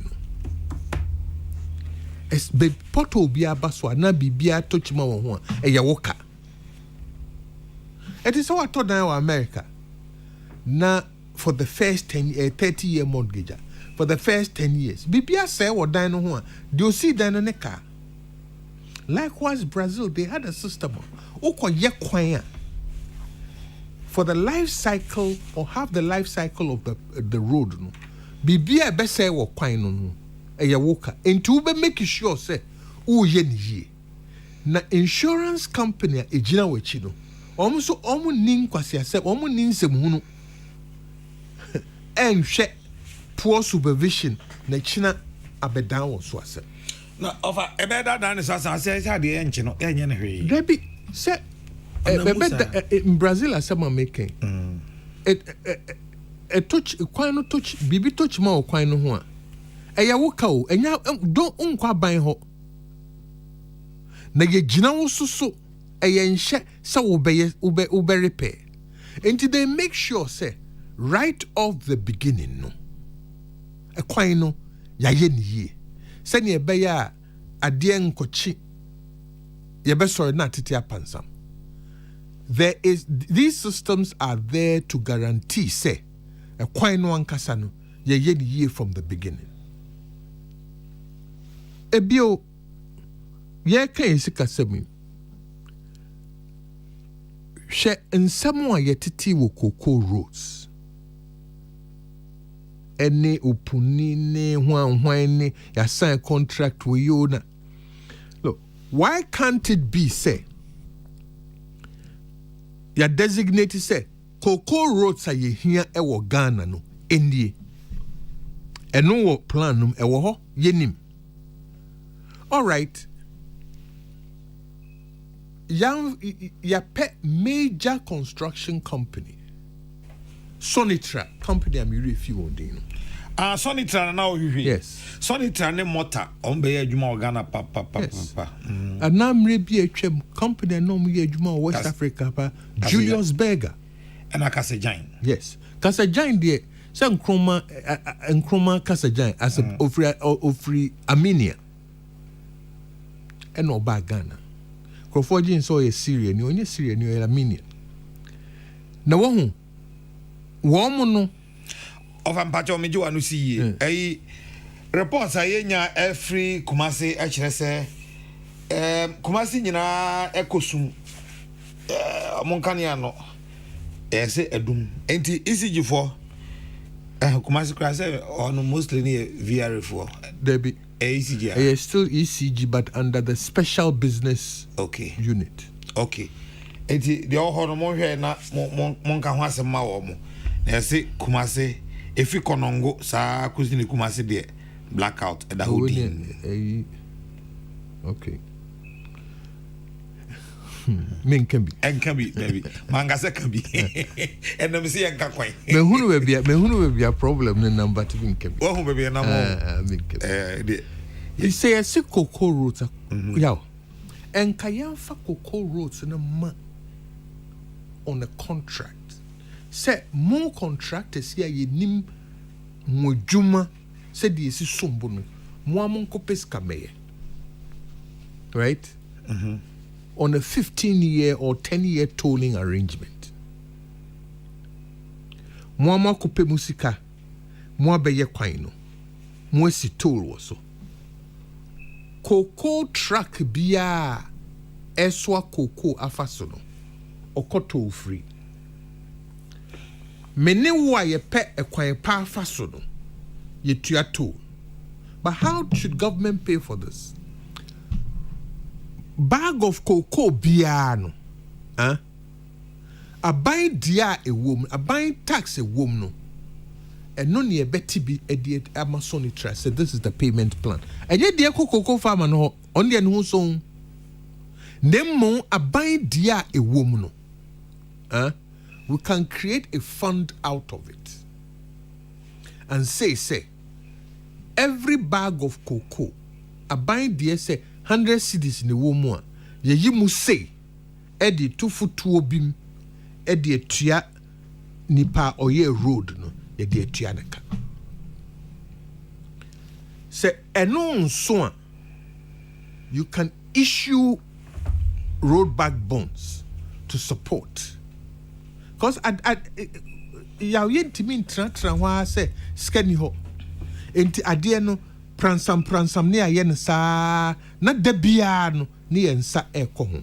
es be poto bia baso na bibia tochima wo ho a eye woka it is what to dan America na for the first 30-year mortgage for the first 10 years bibia say wo dan no ho a they see dan no ne car. Likewise Brazil, they had a system okoye kwan for the life cycle or half the life cycle of the road no bibia be say wo kwan no eye woka enti wo be make sure say wo ye ni yie na insurance company ejina wachi no omo so omo nin kwase ase omo nin nsem hunu enhwe poor supervision na china abedan wo so ase na ofa ebeda dan so ase ase de enche no enye ne hwe debi se in Brazil asema making touch kwan no touch bibi touch ma kwan no ho a eya woka o enya don nkwa ban ho na ye gina wo soso eya nhye se wo be repair until they make sure say right off the beginning no kwan no ya ye ni ye se ne be ya ade nkochi ye be sorry na tete apansam. These systems are there to guarantee say a kwan no ankasa no ye ni ye from the beginning. Ebio ye kan sika semi hwe nsam a yetiti wo Cocoa Roads ene opuni ne hwan ne ya sign contract with you na. Look, why can't it be say ya designated say Cocoa Roads are ye here ewo Ghana no endie eno wo plan num ewo ho yenim. All right, ya pe major construction company Sonitra company am you if you want to Sonitra na o hwe. Yes. Sonitra ne motor on be adwuma Ghana pa. Anamre bi atwam company no mo ye adwuma West Africa pa Julius Berger. And Kasajan. Yes. Kasajan de say nkroma Kasajan as ofri Armenia. And oba Ghana. Crofogin so ye Syria ni onye Syria ni Armenia. Na wo no of ampacho meju anu si eh reports ayenya every Kumasi akire se Kumasi nyina ekosum monkania no se edum enti ECG for Kumasi kra se on mostly ni VR for Debbie ECG still ECG but under the special business unit. Okay. Enti the all mo hwe na monka ho asema wo mo na se Kumasi efi konongo sa kuzi ni Kumasi de blackout at the holding. Okay. Men can be baby mangasa can be and them see enka kwan me hunu be a problem ne number to bin can be wo hu be na mo you say a Cocoa Roads yaw enka yamfa Cocoa Roads na ma on a contract. Say more contractors here ye nim modwuma say the esi sombo no mo amon kopes kameye. Right? On a 15-year or 10-year tolling arrangement. Mo ama kope musika mo abeye kwan no. Mo esi toll wo so. Cocoa truck bia eswa cocoa afaso no. Okoto free. Mene wa ye pe ekwan pa afaso no. Ye tua toll. But how should government pay for this? Bag of cocoa biano. A buy dia a woman, a buying tax a woman no. And no near Betty be idiot Amazon trust. Said this is the payment plan. And yet dear cocoa farmer no on the whose own. Nemo a buy dia a woman no. We can create a fund out of it. And say every bag of cocoa a buy dia say 100 cedis in the woman. Ye yimu say Eddie 2 foot 2 bim Eddie tua nipa oye road no ye de tua naka. Say eno nso a you can issue roadback bonds to support. Because ya yentimi ntra hwa se skani ho. Enti ade no pransam ne aye ne saa na da bia no ne yensa ekọ ho.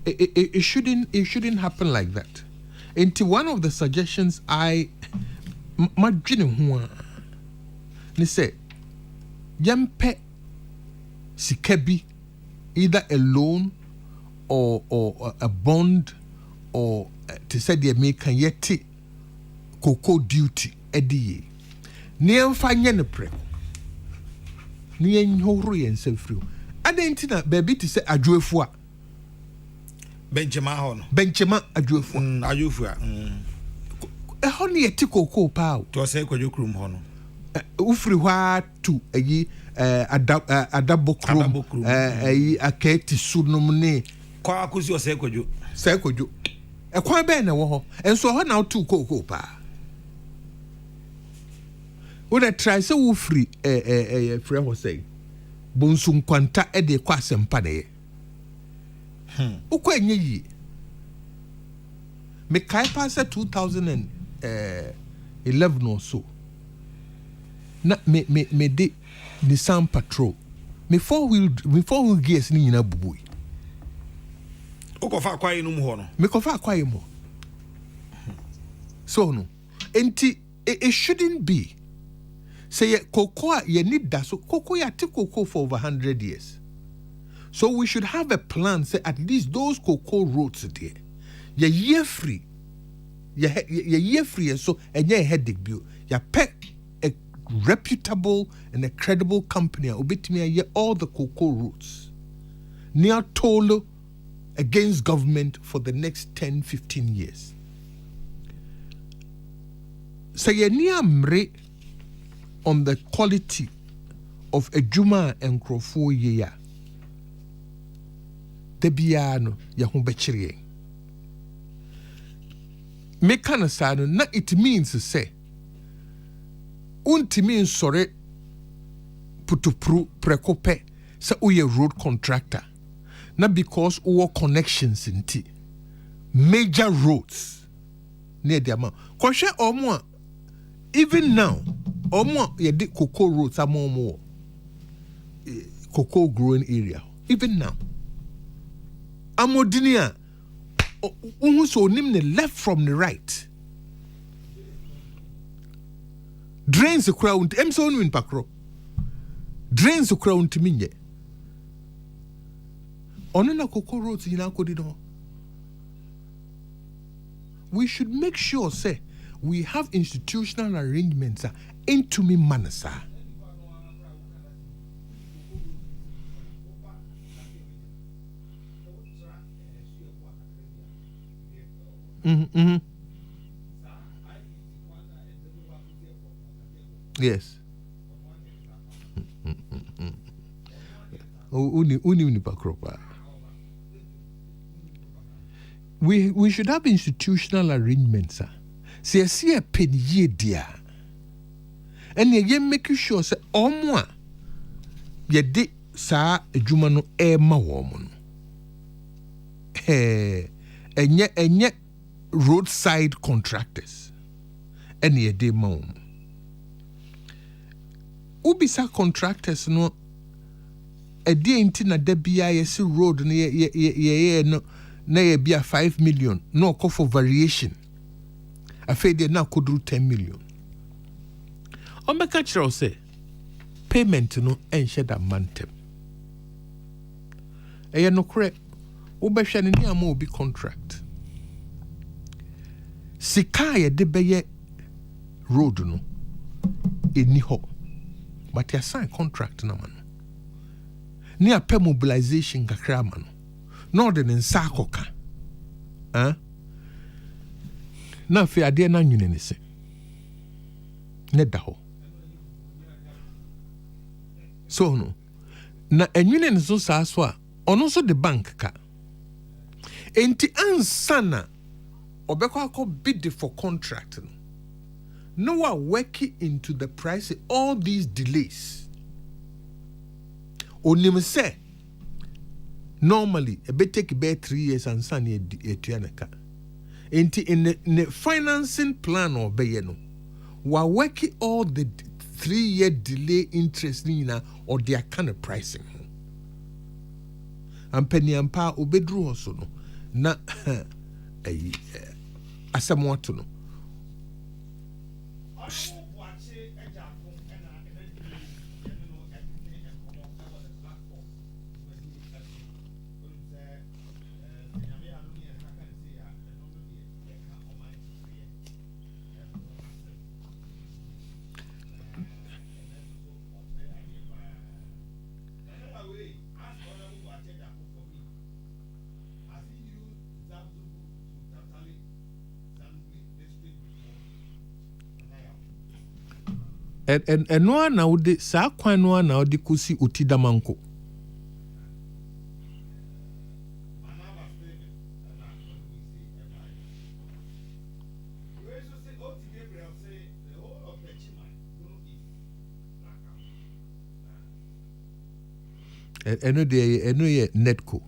It shouldn't happen like that. Enti one of the suggestions I madwene ho ne say yempe sikabi either a loan or a bond or to say the American yeti cocoa duty ediye. Near fanya ne pre. Near nhoro yen sefrio. Adentina baby to say adwefua. Benjamin adwefua. Adwefua. Honey yeti cocoa pow. To say kwadwo krum ho no. Ufri hwa to ayi adabokrum ayi aketi sunum ne kwa akusi o say kwadwo. Say kwadwo. Ekwan be na wo ho. Enso ho na to cocoa pa. When I try so we free friend was saying bonsu kwanta e de kwa sempa ne ye ukwa enye yi me kai pass 2011 or so na me de Nissan Patrol me four wheel gears ni nyina bubu ukofa kwa inu mu ho no me kofa kwa imo so no enti it shouldn't be. Say cocoa you need that so cocoa ya take cocoa for over 100 years. So we should have a plan, say at least those cocoa roads there. You're year free. You're year free so and you're headache bill. You pay a reputable and a credible company obit all the cocoa roads. Near toll against government for the next 10-15 years. Say you're near mre on the quality of a Juma and Crofo year. Tebiano Yahumbechirie. Mekanasano, na it means to say, Untimin sorry putupru prekope sa uye road contractor. Na because our connections in T. Major roads near the amount. Koshe omwa, even now, Omo ye di cocoa roads are more cocoa growing area. Even now. Amodinia so nim the left from the right. Drains the crowd so in pakro. Drains the crowd to minye. Onena cocoa roads in Akodido. We should make sure say we have institutional arrangements into me manasa. Yes. We should have institutional arrangements. See a penny dear. And ye make sure say omwa ye de sa adwuma no e ma wo mo no enye roadside contractors and ye de ma wo ubisa contractors no e de enti na da bia ye si road no ye no na ye bia 5 million no call for variation afei de na koduru 10 million. Omeka chiro say payment no enhye da mantem. Eye no kre wo behwe ne ama obi contract. Sika ye de beye road no eni ho. But ya sign contract na man. Ni a pay mobilization kakra man. No de nsa akoka. Na fe ade na nwune ne se. Ne da ho. So no. Na enwune ne so sa so a ono so the bank ka. Enti ansana obekwa akọ bid for contract no. No one working into the price all these delays. Onim say normally a bit take about 3 years and son a tuanaka. In the financing plan or bayeno, we're working all the 3-year delay interest nina or their kind of pricing. And penny and pa obedru also no na asamoto no. And no one now de sa kwan no now de kusi utidamanko. Eno ye netco.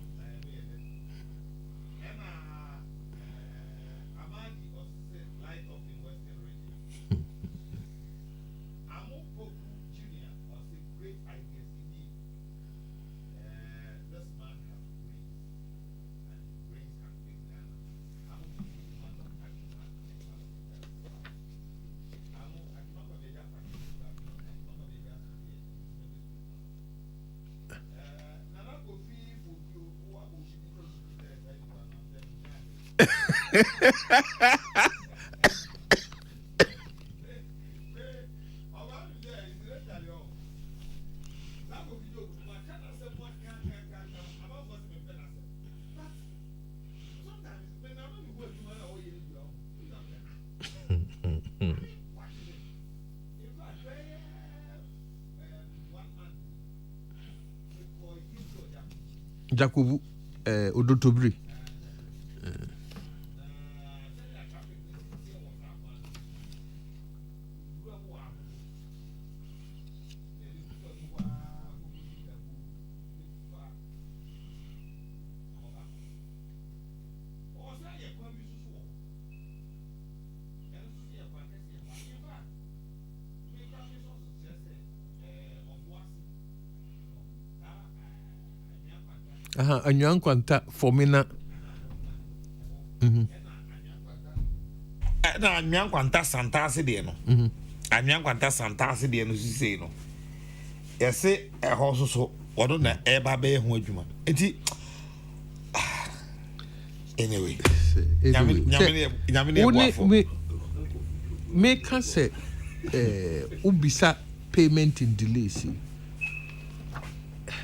Jacobu Odotobri. Anyuan kwanta formina. Na anyuan kwanta santase de no. Anyuan kwanta santase de no sise no. Yese ho so wodo na eba be ho adwuma. Enti anyway. Nyamene me can say ubisa payment in delays.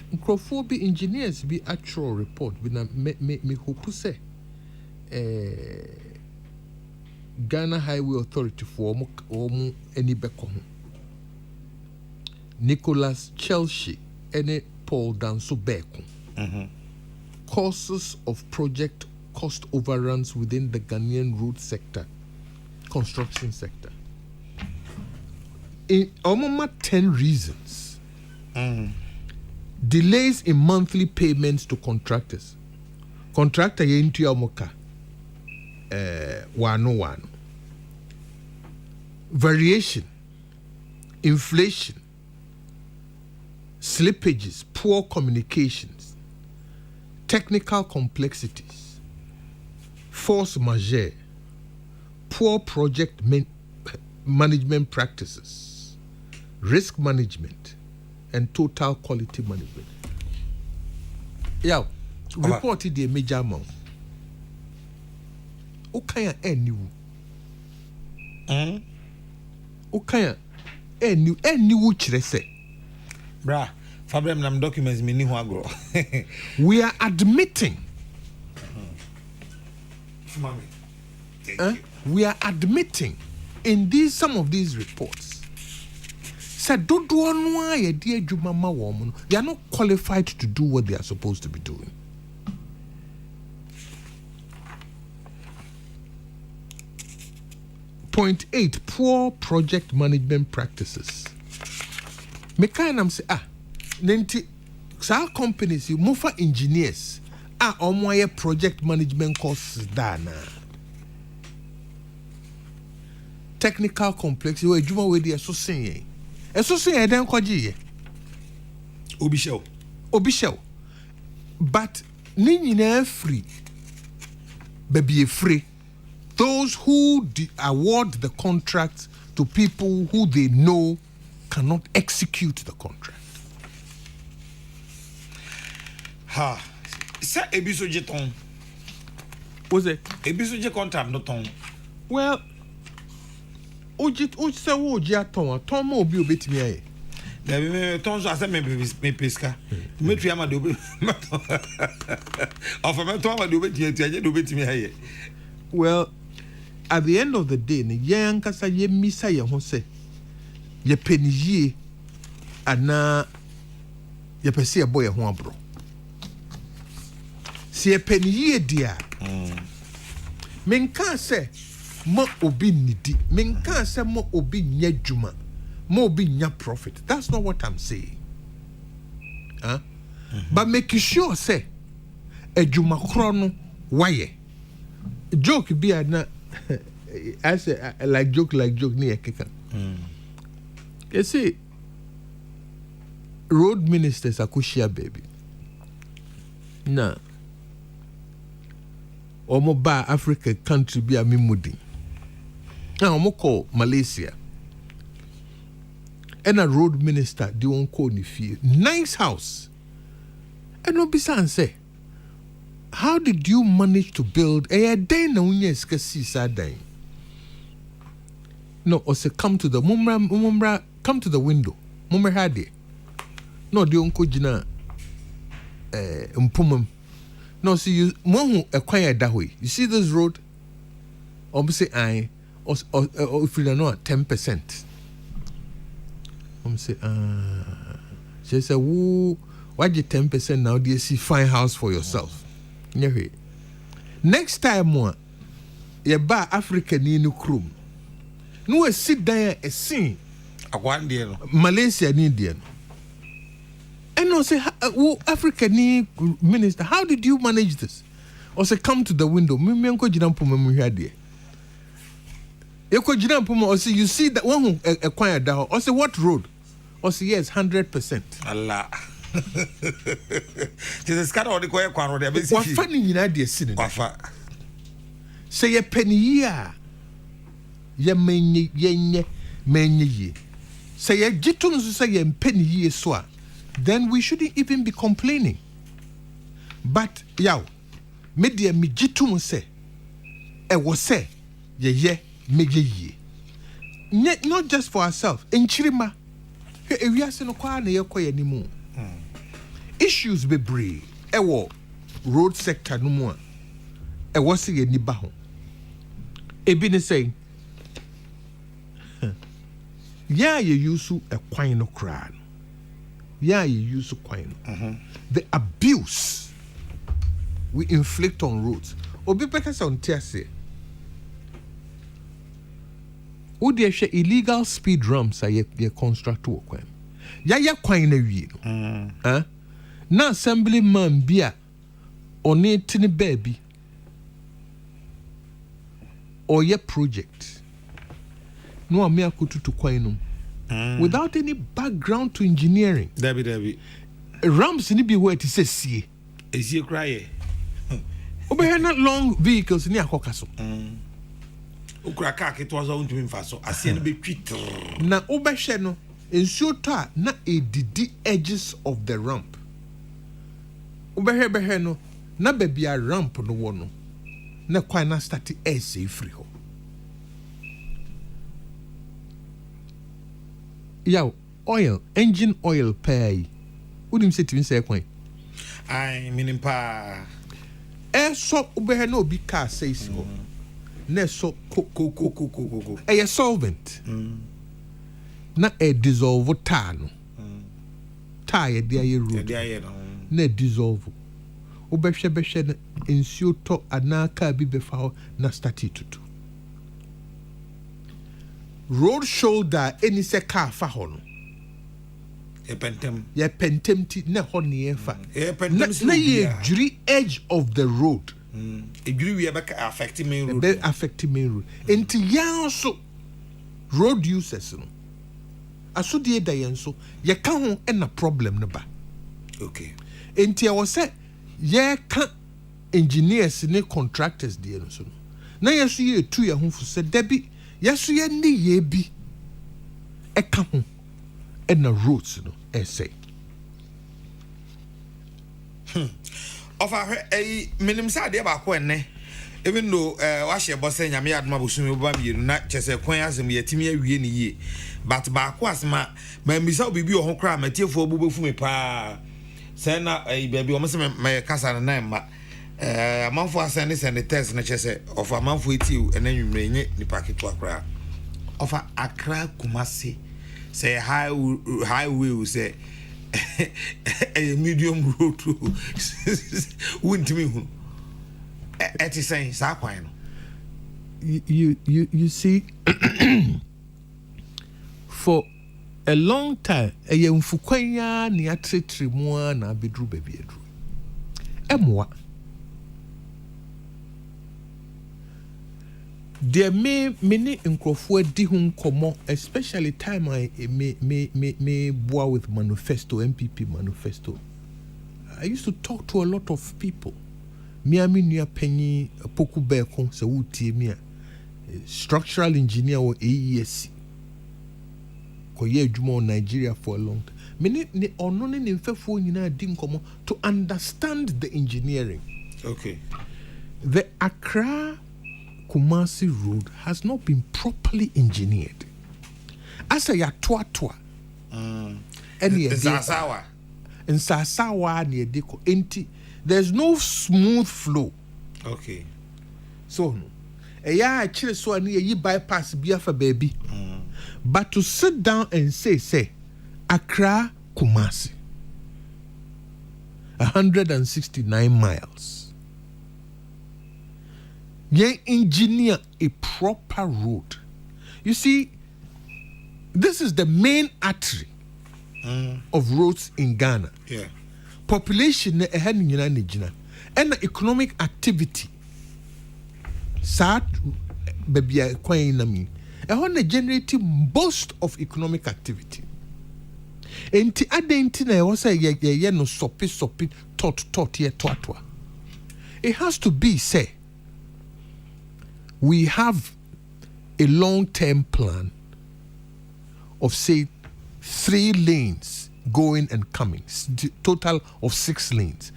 Microphobia engineers be actual report we na me hope say Ghana Highway Authority for omu any beko Nicholas Chelsea any Paul Danso beko causes of project cost overruns within the Ghanaian road sector construction sector in almost 10 reasons. Delays in monthly payments to contractors. Contractor into your moka. 101. Variation, inflation, slippages, poor communications, technical complexities, force majeure, poor project management practices, risk management, and total quality management. Yeah, reported the major amount. Okaya eniwu. Okaya eniwu chirese. Bra, Fabrem nam documents me ni ho agro. We are admitting. We are admitting in some of these reports. Said don't do one dear Jumama woman. They are not qualified to do what they are supposed to be doing. Point 8, poor project management practices. Mekanam say nenti Some companies you move for engineers are on my project management courses dana. Technical complexity where Juma with the so saying. Then kwaji. Obisho. But nini free. Baby free. Those who award the contract to people who they know cannot execute the contract. Ha. Say ebiso jeton. Was it? Ebiso je contract no ton. Well, Ojit say Ojia ton mo obi obetimi aye. Me ton so ase me pesca. Me tria ma de obi. Of me ton ma de obetimi tiaje de obetimi aye. Well, at the end of the day, ne yan kasa ye misa ye ho se. Ye peniyie ana ye pese ye boy ho abro. Si ye peniyie dia. Men kan se mo obi nidi. Men kan se mo obi nya djuma. Mo obi nya profit. That's not what I'm saying. Huh? But make sure say edjuma krono waye. Joke be na I say like joke near keka. You see, road ministers akushia baby. Nah. Omo ba Africa country be a mimudi. Now omo call Malaysia. And a road minister di won call ni fie. Nice house. And no bisan say, how did you manage to build a day na unye skasi sa day? No, or say come to the mumra, come to the window. Mumra hadi. No, di onko jina mpumum. No, see you mo acquire that way. You see this road? Say I or if you know 10%. Say she say who why you 10% now do you see fine house for yourself? Next time one you buy African in the room. No sit down and sing. Malaysia in India. And no say African minister, how did you manage this? Or say come to the window. Or say you see that one who acquired that. Or say what road? Or say yes, 100%. Allah. This kind of the quiet quarrel there. What funny in idea sitting. Say a penny year. Ye menye. Say a jitum say a penny year swa. Then we shouldn't even be complaining. But yaw, media mi jitum say. E was say ye me ye. Not just for ourselves. In Chirima. We are saying no anymore. Issues be brave. Ewo road sector no more. Ewo se ye ni ba ho. Ebi ne say. Yeah, you use a kwan no kra. Yeah, you use kwan. The abuse we inflict on roads. Obi better on say. Wo de hwe illegal speed ramps are ye construct wo kwan. Ya kwan na wie no. Na assemblyman bia oni tini baby or ye project no ame akututu kwan no without any background to engineering. Debbie Ramps ni bi where to say sie cry. Obe not long vehicles ni akoka so. Ukraka ke to azo ntumi mfa so asie no betwit. Na obehwe no ensuo to a na edidi edges of the ramp. Obehwe no na babia ramp no wo no na kwan na start essay free ho. Yaw oil, engine oil pay. Udim say timi say kwan. Ai minim pa. So obehwe no obi car says go. Na so ko a solvent na a dissolve tar no tar ye dia ye road na dissolve obehwe na ensuo to anaka bi befa na start tutu road shoulder any se car fa ho no ye pentem ti na ho ne fa na ye juri edge of the road juri we be affect main road be affect main road enti ya so road users no aso de da yen so ye ka ho na problem no ba okay enti I was say ye ka engineers ne contractors de no so no na ye so ye tu ye ho fu se dabi ye so ye ni ye bi e ka ho na roads no e say offer minim sa de ba ko enne even though wa she boss nyame adoma bosumi ba mienu na chese kwan asem yetimi awie ne yie but ba ko asema ma misa bibi o ho kra matiefo obubefu me pa say na baby o mse me kasa na ma amanfo asene send test na chese of amanfo etiu enanwumre nye nipa keto akra offer Accra Kumasi say highway say a medium road to wouldn't me at the same saquine. You see, for a long time, a young Fukwanya near Trimoa na bedru baby. Emwa. There may many nkrofo di hun komo, especially time I me boa with manifesto MPP manifesto. I used to talk to a lot of people. Miami near Penny Poku Beko se wuti mia structural engineer or AESC. Koye Jumo Nigeria for a long time. Many ne onone ne mfefo nyina di nkomo to understand the engineering. Okay. The Accra Kumasi Road has not been properly engineered. As a yatwa any Sasawa and Sasawa near Deko enti there's no smooth flow. Okay. So no. Actually so near you bypass Biafra baby. But to sit down and say Accra Kumasi 169 miles. Ye engineer a proper road. You see, this is the main artery of roads in Ghana. Yeah. Population and economic activity. Sad baby quainami. Generating most of economic activity. Enti adenti na was a ye no sopi tot ye twatwa. It has to be say. We have a long-term plan of, say, 3 lanes going and coming, total of 6 lanes.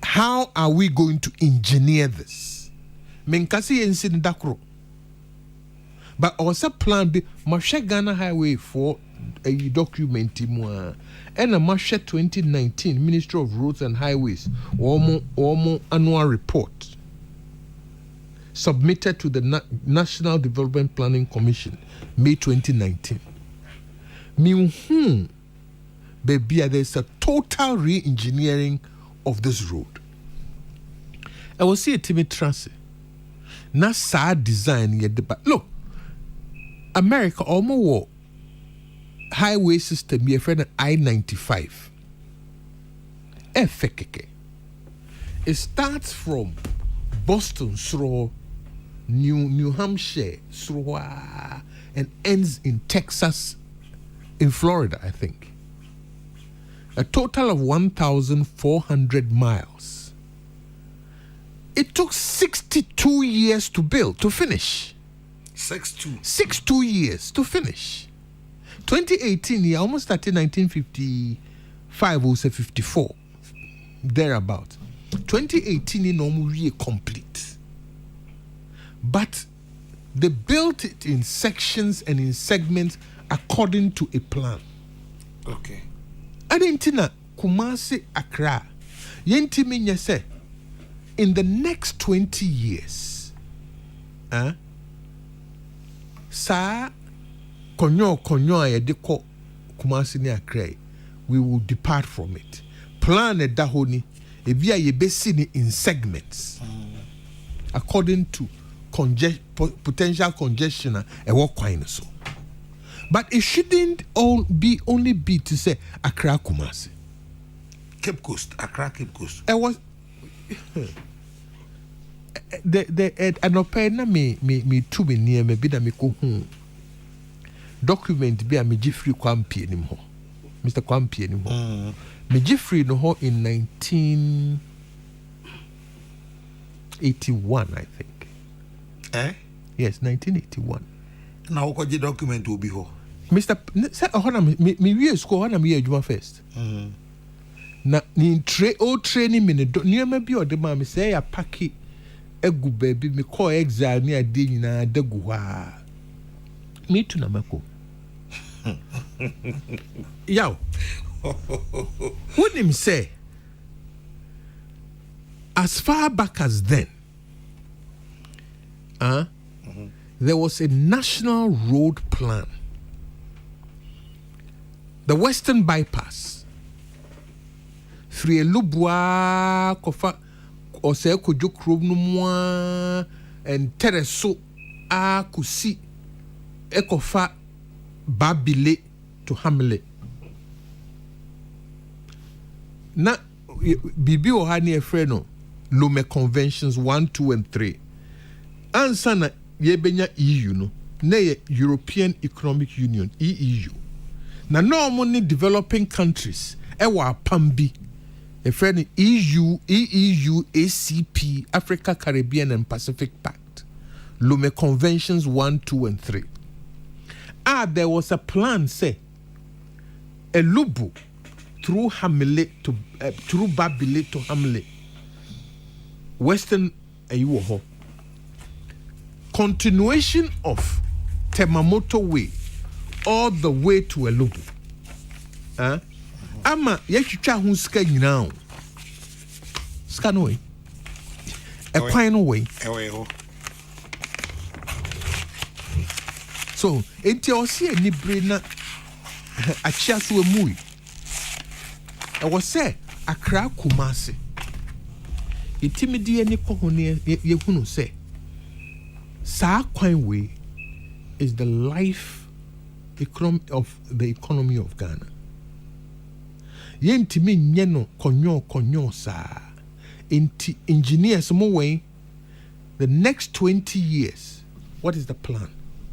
How are we going to engineer this? Menkasi ensin dakro. But also plan be Mashe Ghana Highway for a document and a Mashe 2019 Ministry of Roads and Highways Omo annual report. Submitted to the National Development Planning Commission, May 2019. Baby, there's a total re-engineering of this road. I will see a Timmy Transit. Not sad design yet, but look, America almost highway system, your friend I-95. FKK. It starts from Boston, through New Hampshire, through and ends in Texas, in Florida, I think. A total of 1,400 miles. It took 62 years to build, to finish. 62 years to finish. 2018, he almost started 1955, or say 54, thereabout. 2018 in almost complete. But they built it in sections and in segments according to a plan. Okay. Adentina Kumasi Accra. Yentimi say in the next 20 years, sa konyo ayedeko Kumasi ni Accra, we will depart from it. Plan a dahoni. Ebia ye besi in segments according to potential congestion e wo kwan so. But it shouldn't only be to say Accra Kumasi. Cape Coast, Accra Cape Coast. I was an opena me to be near me bida me ko document be a me Jeffrey Kwampi anymore. Mr. Kwampi anymore. Me Jeffrey no ho in 1981, I think. Yes, 1981. Now what the document will be ho? Mr. Say me we school hona me adwuma first. Na ni training me ne ma bi ode ma me say ya paki egu baby me call exile ni ade nyina dagu ha. Me tu na mako. Yaw. What him say? As far back as then, there was a national road plan. The Western Bypass. Free Lubwa, Kofa, Oseko Jokrobnumwa, and Tereso, Kusi, Ekofa, Babile to Hamlet. Na Bibi Ohani Efreno, Lome Conventions 1, 2, and 3. Ansana yebenya EU no, na European Economic Union, EU. Na normally developing countries, ewa pambi. A friend EU, ACP, Africa, Caribbean, and Pacific Pact. Lome Conventions 1, 2, and 3. There was a plan, say, a Lubu through Hamlet to through Babile to Hamlet. Western Ayuho. Continuation of Temamoto Way all the way to Elubu. Ama yetwitwa ho ska nyina o. Ska no way. A kwan no way. So, enti o se ani bre na achia so emui. E wo se Accra Kumasi. Itimidi ani ko ho ne ye hunu se. Sa kwan way is the life of the economy of Ghana. Yentimi nyeno konyo sa. Inti engineers mo way. The next 20 years, what is the plan?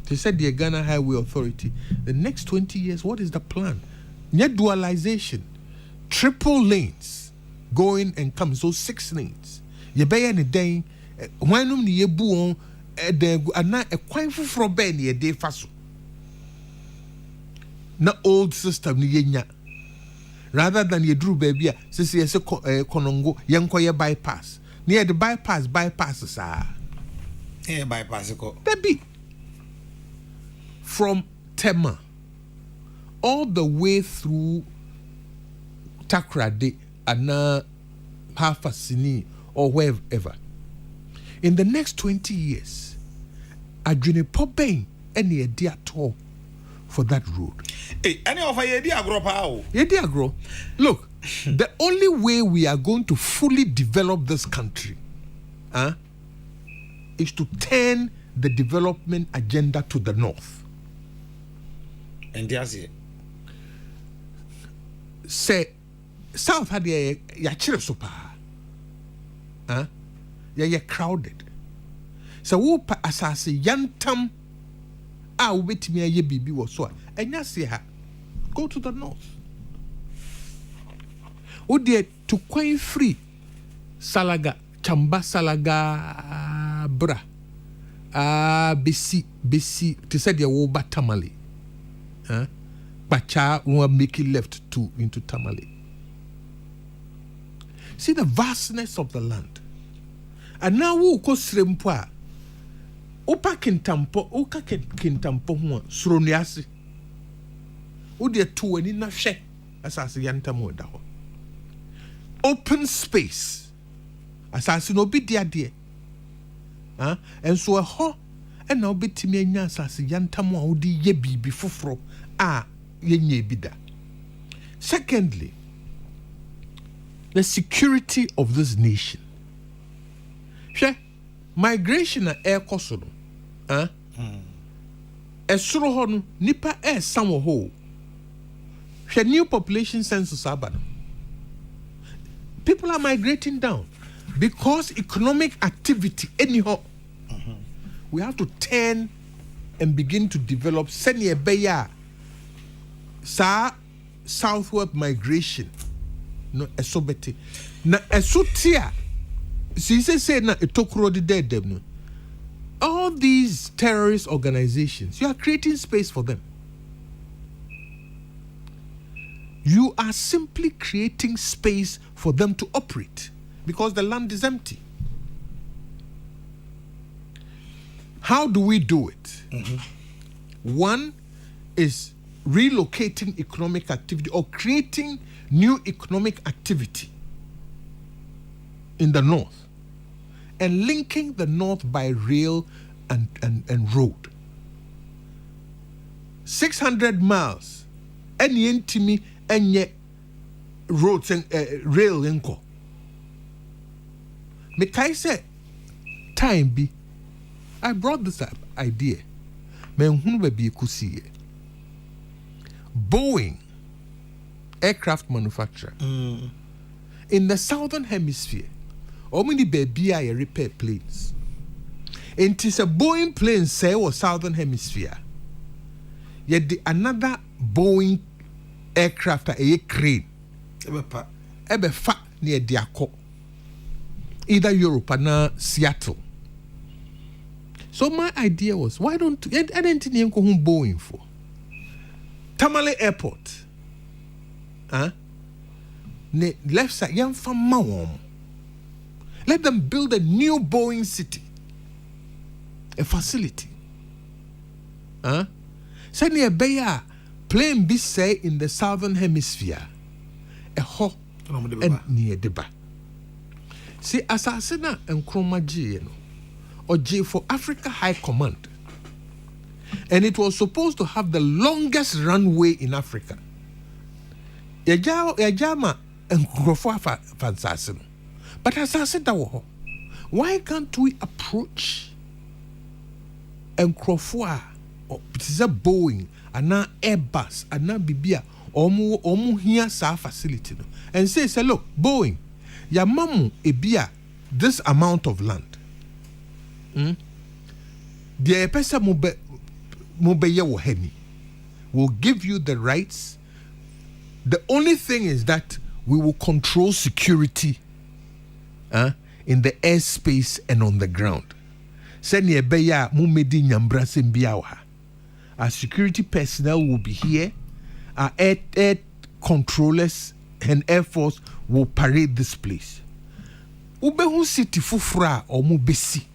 They said the Ghana Highway Authority. The next 20 years, what is the plan? Net dualization, triple lanes, going and coming, so 6 lanes. You buy any day, when you yebu on ana a quite from Ben ye day faso. Na old system ni yenya. Rather than ye drew baby, since ye se konongo, yanko ye bypass. Near the bypass sa. Yeah, bypass ko. Baby. From Tema all the way through Takrade and Hafasini or wherever. In the next 20 years, Adwene Pobain any idea at all for that road. Hey, any of a idea grow power? Idea grow. Look, the only way we are going to fully develop this country is to turn the development agenda to the north. And there's it. Say, South had ya chirisopa. Ya crowded. So, whoop asasi yantam. Wait me a ye bibi was so. And ya see her. Go to the north. Dear to quite free. Salaga, Chamba Salaga bra. Bisi, to say the woba tamale. Bacha will make it left into Tamale. See the vastness of the land. And now we go srempa. Opa kintampo huwa suroniasi. Udi tu ni na she asasi yantamu daho. Open space. Asasi no bi dia. And so a ho and now bit me asasi yantamu udi ye bibi fufro. Yenye bida. Secondly, the security of this nation. Migration and air cost. ɛsoro hɔ no nipa ɛɛsa wɔ hɔ hwɛ new population census aba no people are migrating down because economic activity any hɔ we have to turn and begin to develop sɛnea ɛbɛyɛ a saa southward migration no ɛso bɛte na ɛso te a sise na etokuro de dɛdɛm no all these terrorist organizations, you are creating space for them. You are simply creating space for them to operate because the land is empty. How do we do it? One is relocating economic activity or creating new economic activity in the north and linking the north by rail and road. 600 miles. Any intimi any roads and rail enko. Mekai say time be. I brought this up idea. Menhunu be kusiye. Boeing aircraft manufacturer in the southern hemisphere. How many baby I repair planes? It is a Boeing plane say or southern hemisphere. Yet the another Boeing aircraft a crane. Ebe fa near Diako. Either Europe or Seattle. So my idea was, why don't I didn't think Boeing for Tamale Airport? Ne left side yam from Mawom. Let them build a new Boeing city, a facility. Say near Bayer, plane be say in the southern hemisphere, a ho and near Deba. See, Asasina and Chromaji, or J for Africa High Command, and it was supposed to have the longest runway in Africa. Yajama and Grofa Fansasino. But as I said, why can't we approach and Crofua or Boeing and now Airbus and now Bibia or here sa facility and say, look, Boeing, ya mamu ebia this amount of land. The pesa mubeye woheni will give you the rights. The only thing is that we will control security in the airspace and on the ground. Send ye beya mumedi nyambra sembiawa. Our security personnel will be here. Our air controllers and air force will parade this place. Ubehu city fufra or mubesi.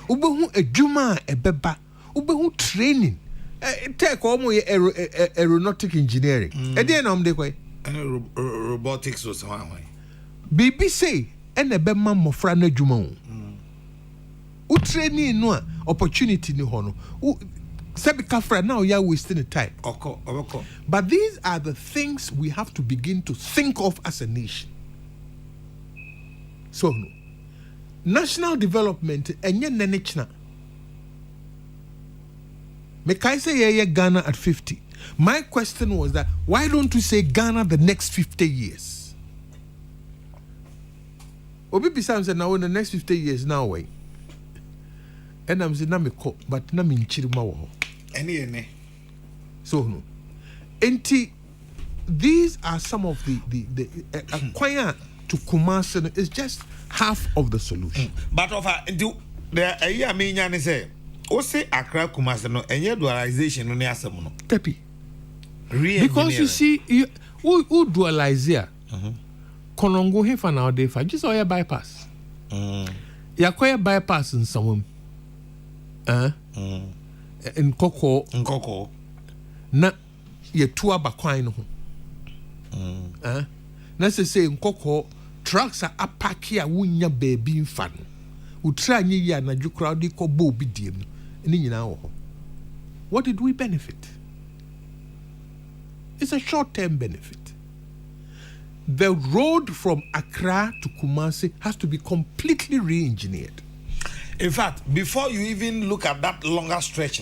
Ubehu ejuma ebeba. Ubehu training. Take omo aeronautic engineering. Edi na omde kwe. Robotics or something. BBC and a bema mofra na juma. Training no opportunity ni hono. Sebi kafra now you are wasting the time. But these are the things we have to begin to think of as a nation. So no. National development enye nenechna. Mekai say yeah Ghana at 50. My question was that why don't we say Ghana the next 50 years? Obi Bisam said now in the next 50 years now way. And I'm saying na me ko but na me nchirima wo. Any. So no. Enti these are some of the acquire to Kumasi is just half of the solution. But of the I mean say Ose Accra Kumasi no enye dualization no ne asem no. Tepi. Because you see who dualize here. Konongo hefa na odefa just oya bypass. Yakoya bypass in some in Koko na ye tua bakwan no ho. Na say in Koko trucks are apaki a wunya baby mfa no. Utra nyi ya na dwukra de ko bo bi diem no. Ni nyina wo ho. What did we benefit? It's a short-term benefit. The road from Accra to Kumasi has to be completely re-engineered. In fact, before you even look at that longer stretch,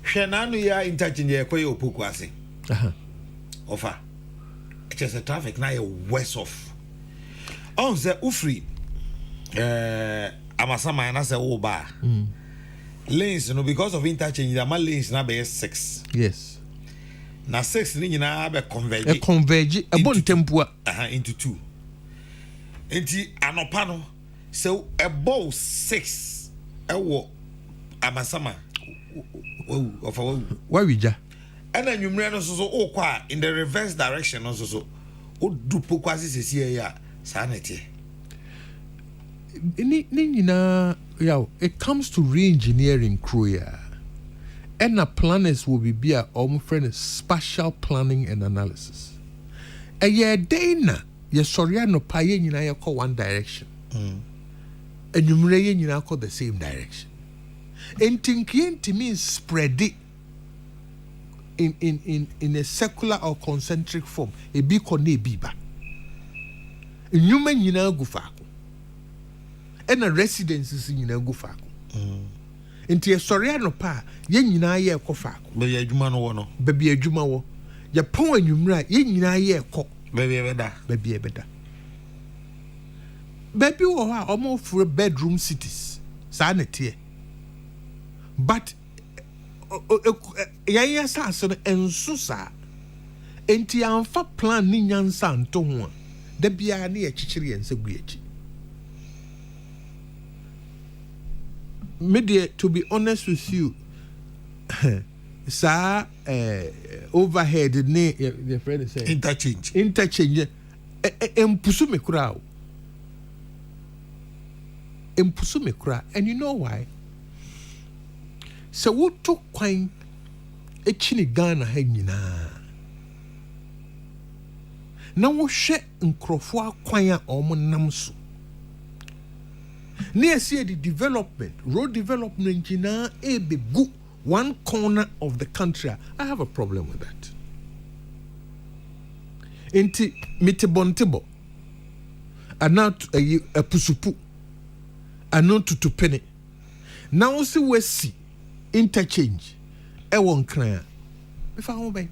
hwɛ nanu ya interchange ko ye opoku ase ofa just a traffic na ye west off on say ufri amasama na say wo ba lanes no because of interchange the lanes na be 6 yes na 6 ni nyina be converge bon tempua into 2 enti anopa no so about 6 ewo amasama of where we ja and then you no so okwa in the reverse direction no so odu pokwasi sesi ya sanete ni nyina yaw it comes to re-engineering crew ya and the planners will be a friend spatial planning and analysis a year day na ye sorry no pa ye nyina ye call one direction and you ye nyina call the same direction and think means spread it in a circular or concentric form e bi kone bi ba nyuma nyina gu faako and the residences nyina gu faako nti e sori anopa ye nyina ye ekọ faako be ye adwuma no wo no be bi adwuma wo ye pon anwumra ye nyina ye ekọ be bi ebeda baby wo ha omo for bedroom cities sa na tie but yaya sa so enso sa enti amfa plan ni nyansa nto ho da bia na ye chichiri yense gu echi media to be honest with you sa overhead ne the friend say interchange empusu me kura and you know why so what took kwan echini Ghana ha nyina na wo hwe nkrofo akwan a omonam so near see the development road development nyina ebegu one corner of the country. I have a problem with that. Inti mitebontebo anat a pusupu anon to penny now see we see interchange e won kran if I home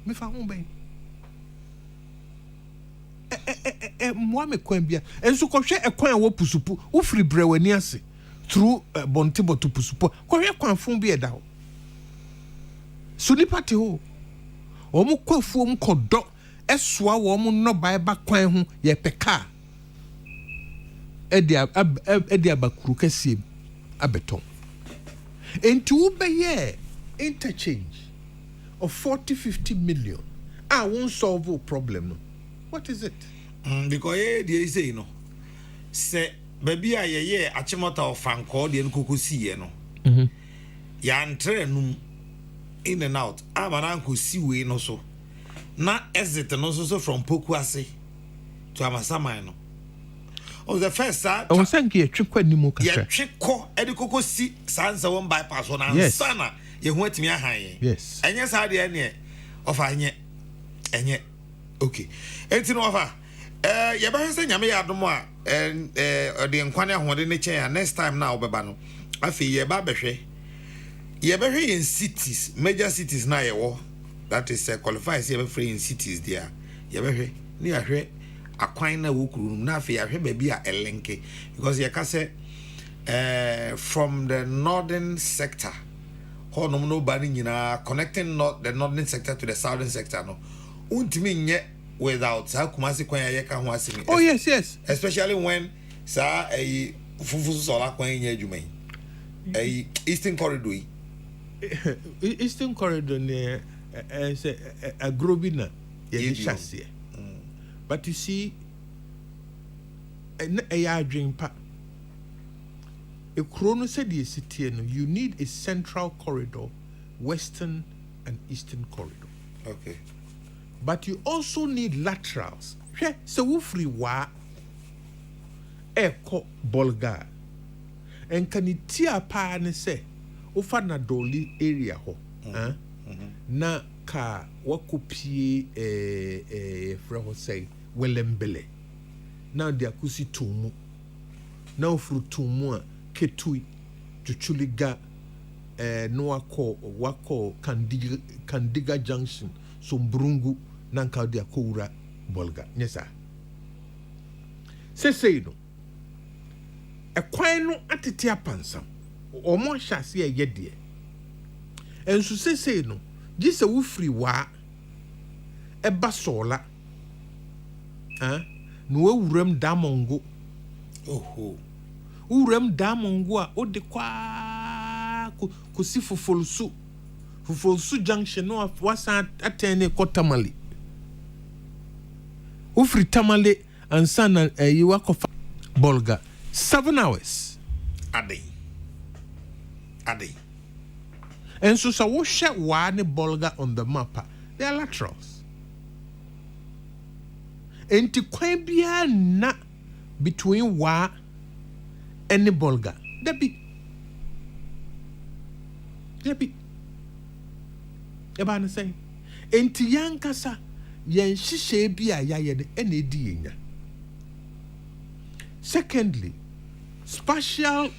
me fa home moi me kwan bia enso ko hwe ekwan a wo pusupu wo free brewani ase through bontebo to pusupu ko hwe kwan fon bi eda ho so ni party ho o mu kwafu mu kodo esoa wo mu no bai ba kwan ho ye peka edi abakuru kasie abeton enti wo be ye interchange of 40-50 million I won't solve a problem no. What is it? Because they say no. Say baby ye achimota of fanko de nkuku si no. Ya entre num in and out. Amananku si we no so. Na exit no so from Pokuase to Amasama no. Oh the first side. I was saying ye trip ni mo kasha. Ye trip ko e de koko si sansa won bypass on ansana ye hu atimi ahan. Yes. Enye sa de ne of anye enye okay enti no afa ye ba se nyame ya adom a de nkwane ahode ne chen next time na obeba no afi ye ba behwe in cities major cities na ye wo that is qualify say be free in cities there ye behwe ni ahwe akwan na wo kuru na afi ahwe ba bi a elenke because ye ka say from the northern sector honom no ba ni nyina connecting the northern sector to the southern sector no untimi nye without sa kumasi kwan ya ka ho asemi. Oh yes especially when sa fufusu sola kwan nya adwuma yi eastern corridor eastern corridor ne say agrobina ye chassis but you see ya adwen pa a chrono said the city no you need a central corridor western and eastern corridor okay. But you also need laterals. So we free wa eko bolga. And can it tia pa ne say ofa na doli area ho. Na ka wakopie freho say welembele. Now dia kusi tumu. Now fru tumu Ketui, Chuchuliga, Wako Kandiga Junction, Sombrungu, Nankaudia Koura, Bolga. Yes, sir. Say no. A quino atitia pansam, or more chassis a yedie. And so say no, just a free wa, a basola, no rem damongo. Oh, urem damongo, o de qua kusi Fufolsu junction no wasa atene kotamali. Ufri tamale and sana you work of Bolga 7 hours. Ade. And so we share one Bolga on the map. They are laterals. And to quite na between wa and the Bolga. Debi. Ebana say. And to yankasa yen shishe bia ya yen edi. Secondly, spatial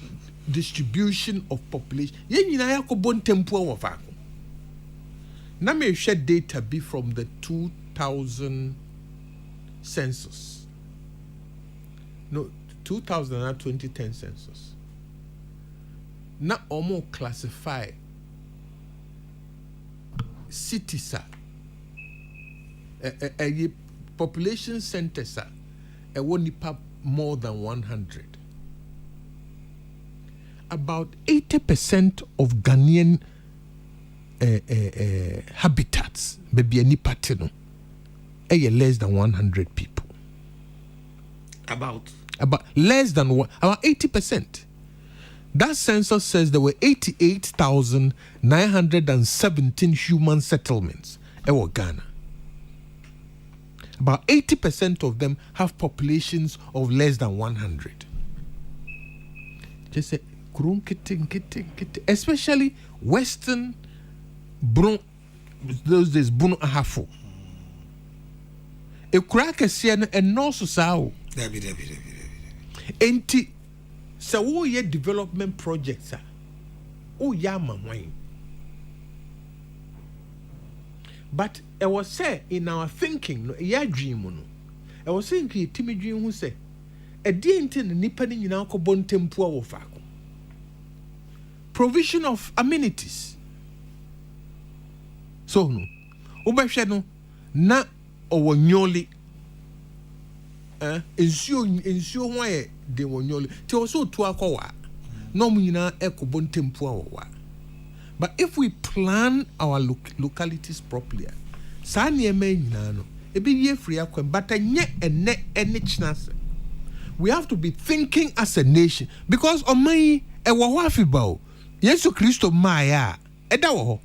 distribution of population. Yen yina ya ko bon tempo wa fa ko. Na me share data be from the 2000 census. No, 2000 and 2010 census. Na omo classify cities a population centers a wonipa more than 100. About 80% of Ghanaian habitats maybe any patino less than 100 people. About less than about 80%. That census says there were 88,917 human settlements in Ghana. About 80% of them have populations of less than 100. Just say, especially Western Bruno, those days Bruno Ahafo. A crack a sian and no so. Enti. So all your development projects are wine. But I was say in our thinking, no dream. I was saying to Timmy Dream who say a didn't nipping in our bon tempo of provision of amenities. So no Ubashano na or nyoli ensure why they were nyoli. Te also to akwa. No muna ekobon tempo. But if we plan our localities properly, sani no ebi ye free akwa but nye ene chance. We have to be thinking as a nation because omai ewo ho afibao. Yesu Kristo maya eda wo ho.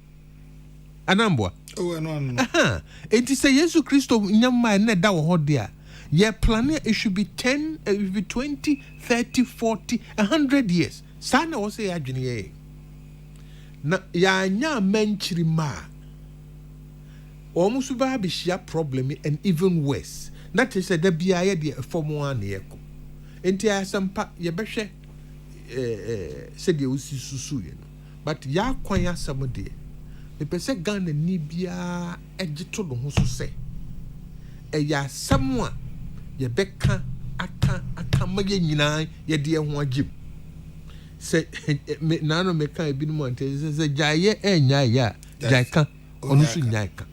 Anambwa. Oh no. It is a Yesu Kristo nyama na eda wo ho dia. Your plan it should be 10, it should be 20, 30, 40, 100 years. Sana was a adwene. Na ya nya menchiri ma. Almost ba be share problem and even worse. That is a debia de form one yeko. Enti asampa ye behwe said you usi susu you know. But ya kwan asam de. Me pese Ghana ni bia egito do ho so se. Ya samwa ye beka aka maye nyina ye de ho agim. Se nano meka ebi no monte se jaye enya ya jaika onu su nyaika.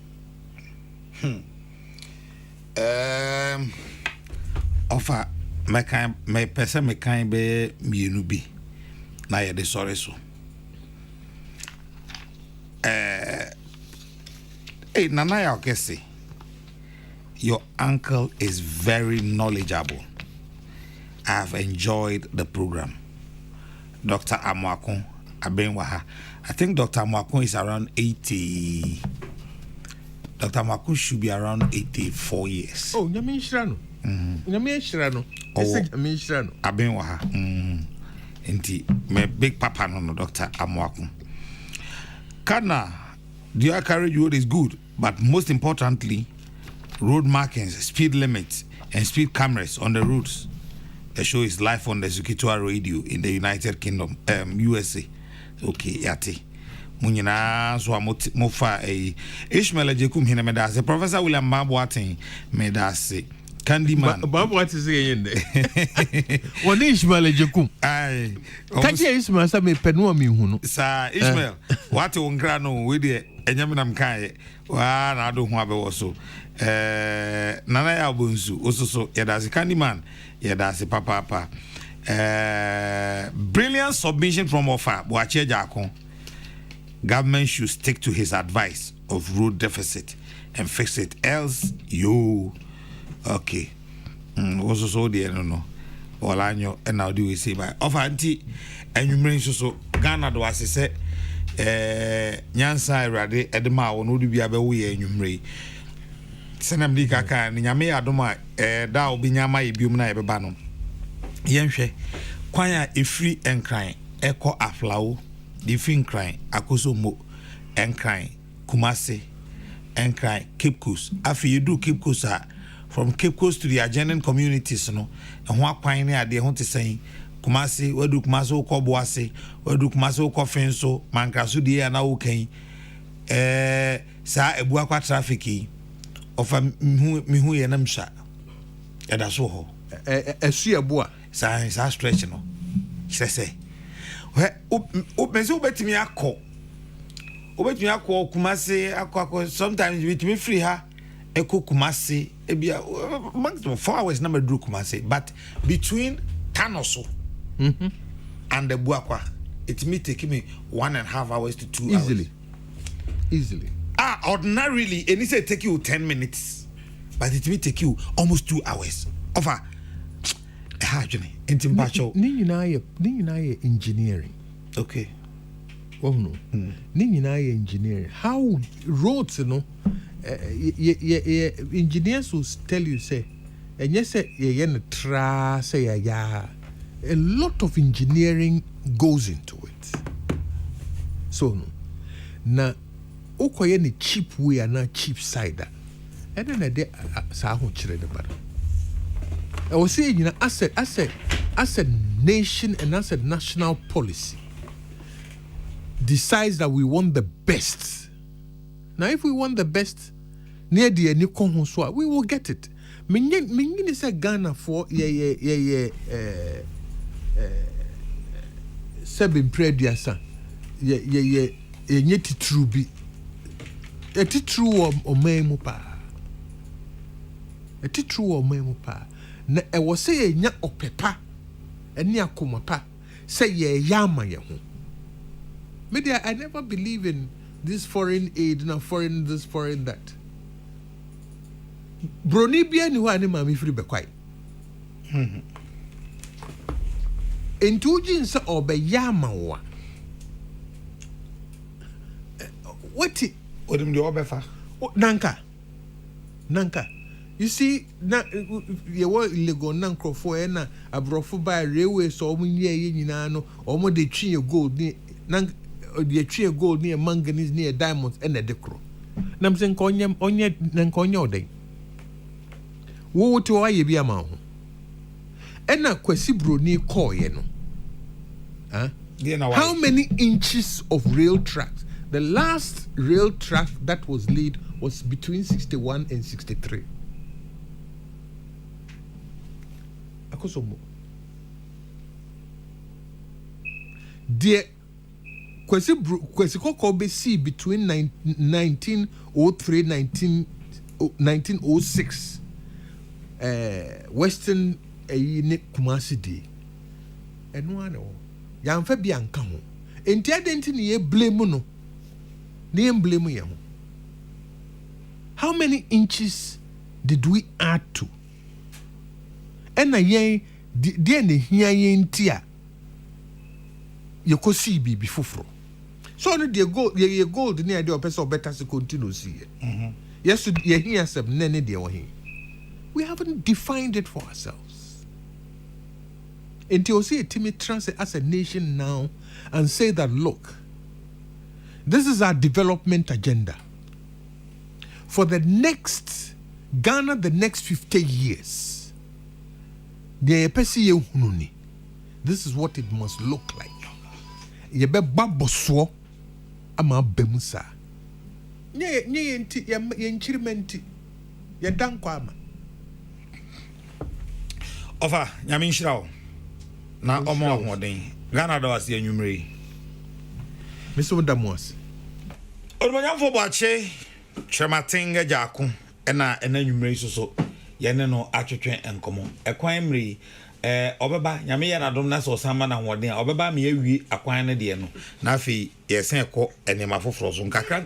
Offer my person me kind be mienu bi na ye de sorry so. Nana ya okese. Your uncle is very knowledgeable. I have enjoyed the program. Dr. Amoakun Abenwaha. I think Dr. Amoakun is around 80. Dr. Amoakun should be around 84 years. Oh, Nyame Shirano. Nyame Shirano. Nyame Shirano. Abenwaha. Enti my big papa no Dr. Amoakun. Kana, the carriage road is good, but most importantly, road markings, speed limits, and speed cameras on the roads The show is live on the Zukitua Radio in the United Kingdom, USA. Okay, yati. Munyina so mofa Ishmael Jekum hina medase. Professor William Mabwatin medase. Candyman. What is saying there? What is Ishmael Jekum? Aye. Kaji Ishmael sa me penua mi hunu. Sa Ishmael, what you ngrano with the enyamenam kai. Wa na do ho abewo so. Nana ya bonsu ososo yedase Candyman. Yedase papa. Brilliant submission from Ofa Boache Jakon. Government should stick to his advice of road deficit and fix it, else you okay. Also so dear no. All I know and now do we say by of auntie and you mean so Ghana do as say Nyansa Rade Edema or no do be abewe and you mre. Senam di kaka ni nyame adoma da obi nyama ebium na ebeba no. Yenhwe kwanya efri enkran eko aflawo the fin crying, Akoso Mo, and crying, Kumasi, and crying, Cape Coast. After you do Cape Coast, from Cape Coast to the adjacent communities, no, and what pioneer they want to say, Kumasi, where do Kumaso Kobuasi, where do Kumaso Kofenso, Mankasudi, and Auke, Sa Ebuakwa trafficking of a Mihu and Namsha. And that's all. A sea boa, Science, I stretch, no, she say. Obetimi akọ Kumasi akọ sometimes with me free her eko Kumasi ebia maximum 4 hours number do Kumasi but between Tanoso and the Buakwa it may take me 1.5 hours to 2 hours easily ordinarily and it say take you 10 minutes but it may take you almost 2 hours over Ni nyina engineering. Okay. Oh no. Ni nyina engineering. How roads no engineers will tell you say and yes say ye tra say ya a lot of engineering goes into it. So no. Na okoye ni cheap way and na cheap side. And then they sa ho kire de bad. I was saying, you know, as a nation and as a national policy decides that we want the best. Now, if we want the best, near the new we will get it. Mingin say Ghana for seven prediasa yeti true be eti true or memu pa eti true or memu pa. Na e wo say enya opepa eni akomapa say ye yama ye ho media. I never believe in this foreign aid na foreign this foreign that broni bia ni ho ani ma me free be kwai entuji nsa obe yama wa wati odum de obefa nanka. You see, na ye were illegal nancrofo na abrofo by railway so ye no omo de twi gold ni nan de twi gold ni manganese ni diamonds and a decro. Nam sen onye nan konye oden. Wo to aye bi ama ho. And na Kwesi Broni call ye no. How many inches of rail tracks? The last rail track that was laid was between 61 and 63. Dear Kwesi Koko be see between 1903 1906 Western Kumasi Day and one Yamfa Bianca ho enti adenti ne blame no ne blame ye ho. How many inches did we add to? And yen de ne hia yen tia ye ko see bi fufuro so no de gold ne de opese better se continue see yes ye hia sem ne de wo he. We haven't defined it for ourselves until see Timmy Transit as a nation now and say that look, this is our development agenda for the next Ghana, the next 50 years. deɛ yɛpɛ sɛ yɛhunu ni this is what it must look like yɛbɛba bɔsoɔ ama aba mu saa nye yɛnti yɛnkyirima nti yɛda nkɔ ama ɔfa nyame nhyira wo na ɔma ahoɔden Ghana da wase anwummere mesɛ woda mu ase ɔdumanyamfo bɔakye twɛmaten agyaako ɛna ɛna anwummere so so yɛne no atwetwe nkɔmmɔ ɛkwan mmere ɔbɛba nyame yɛ n'adom na sɛ ɔsan ma no ahoɔden a ɔbɛba ma yɛawie akwan no deɛ no na afei yɛsɛn ɛkɔ nneɛma foforɔ so nkakra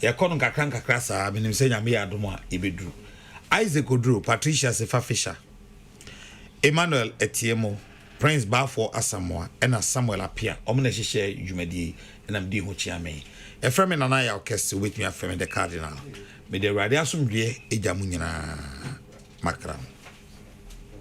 yɛkɔ no nkakra saa menim sɛ nyame yɛ adom a ɛbɛduru Isaac Oduro Patricia Sefa Fisher Emmanuel Etiemo Prince Bafo Asamoah ɛna Samuel Apia ɔmo na hyehyɛ dwumadie ɛna mede ho kyia me ɛfrɛ me nana yɛ orchestra with me afrɛ me the cardinal me de radio asomdwe agya mu nyinaa makram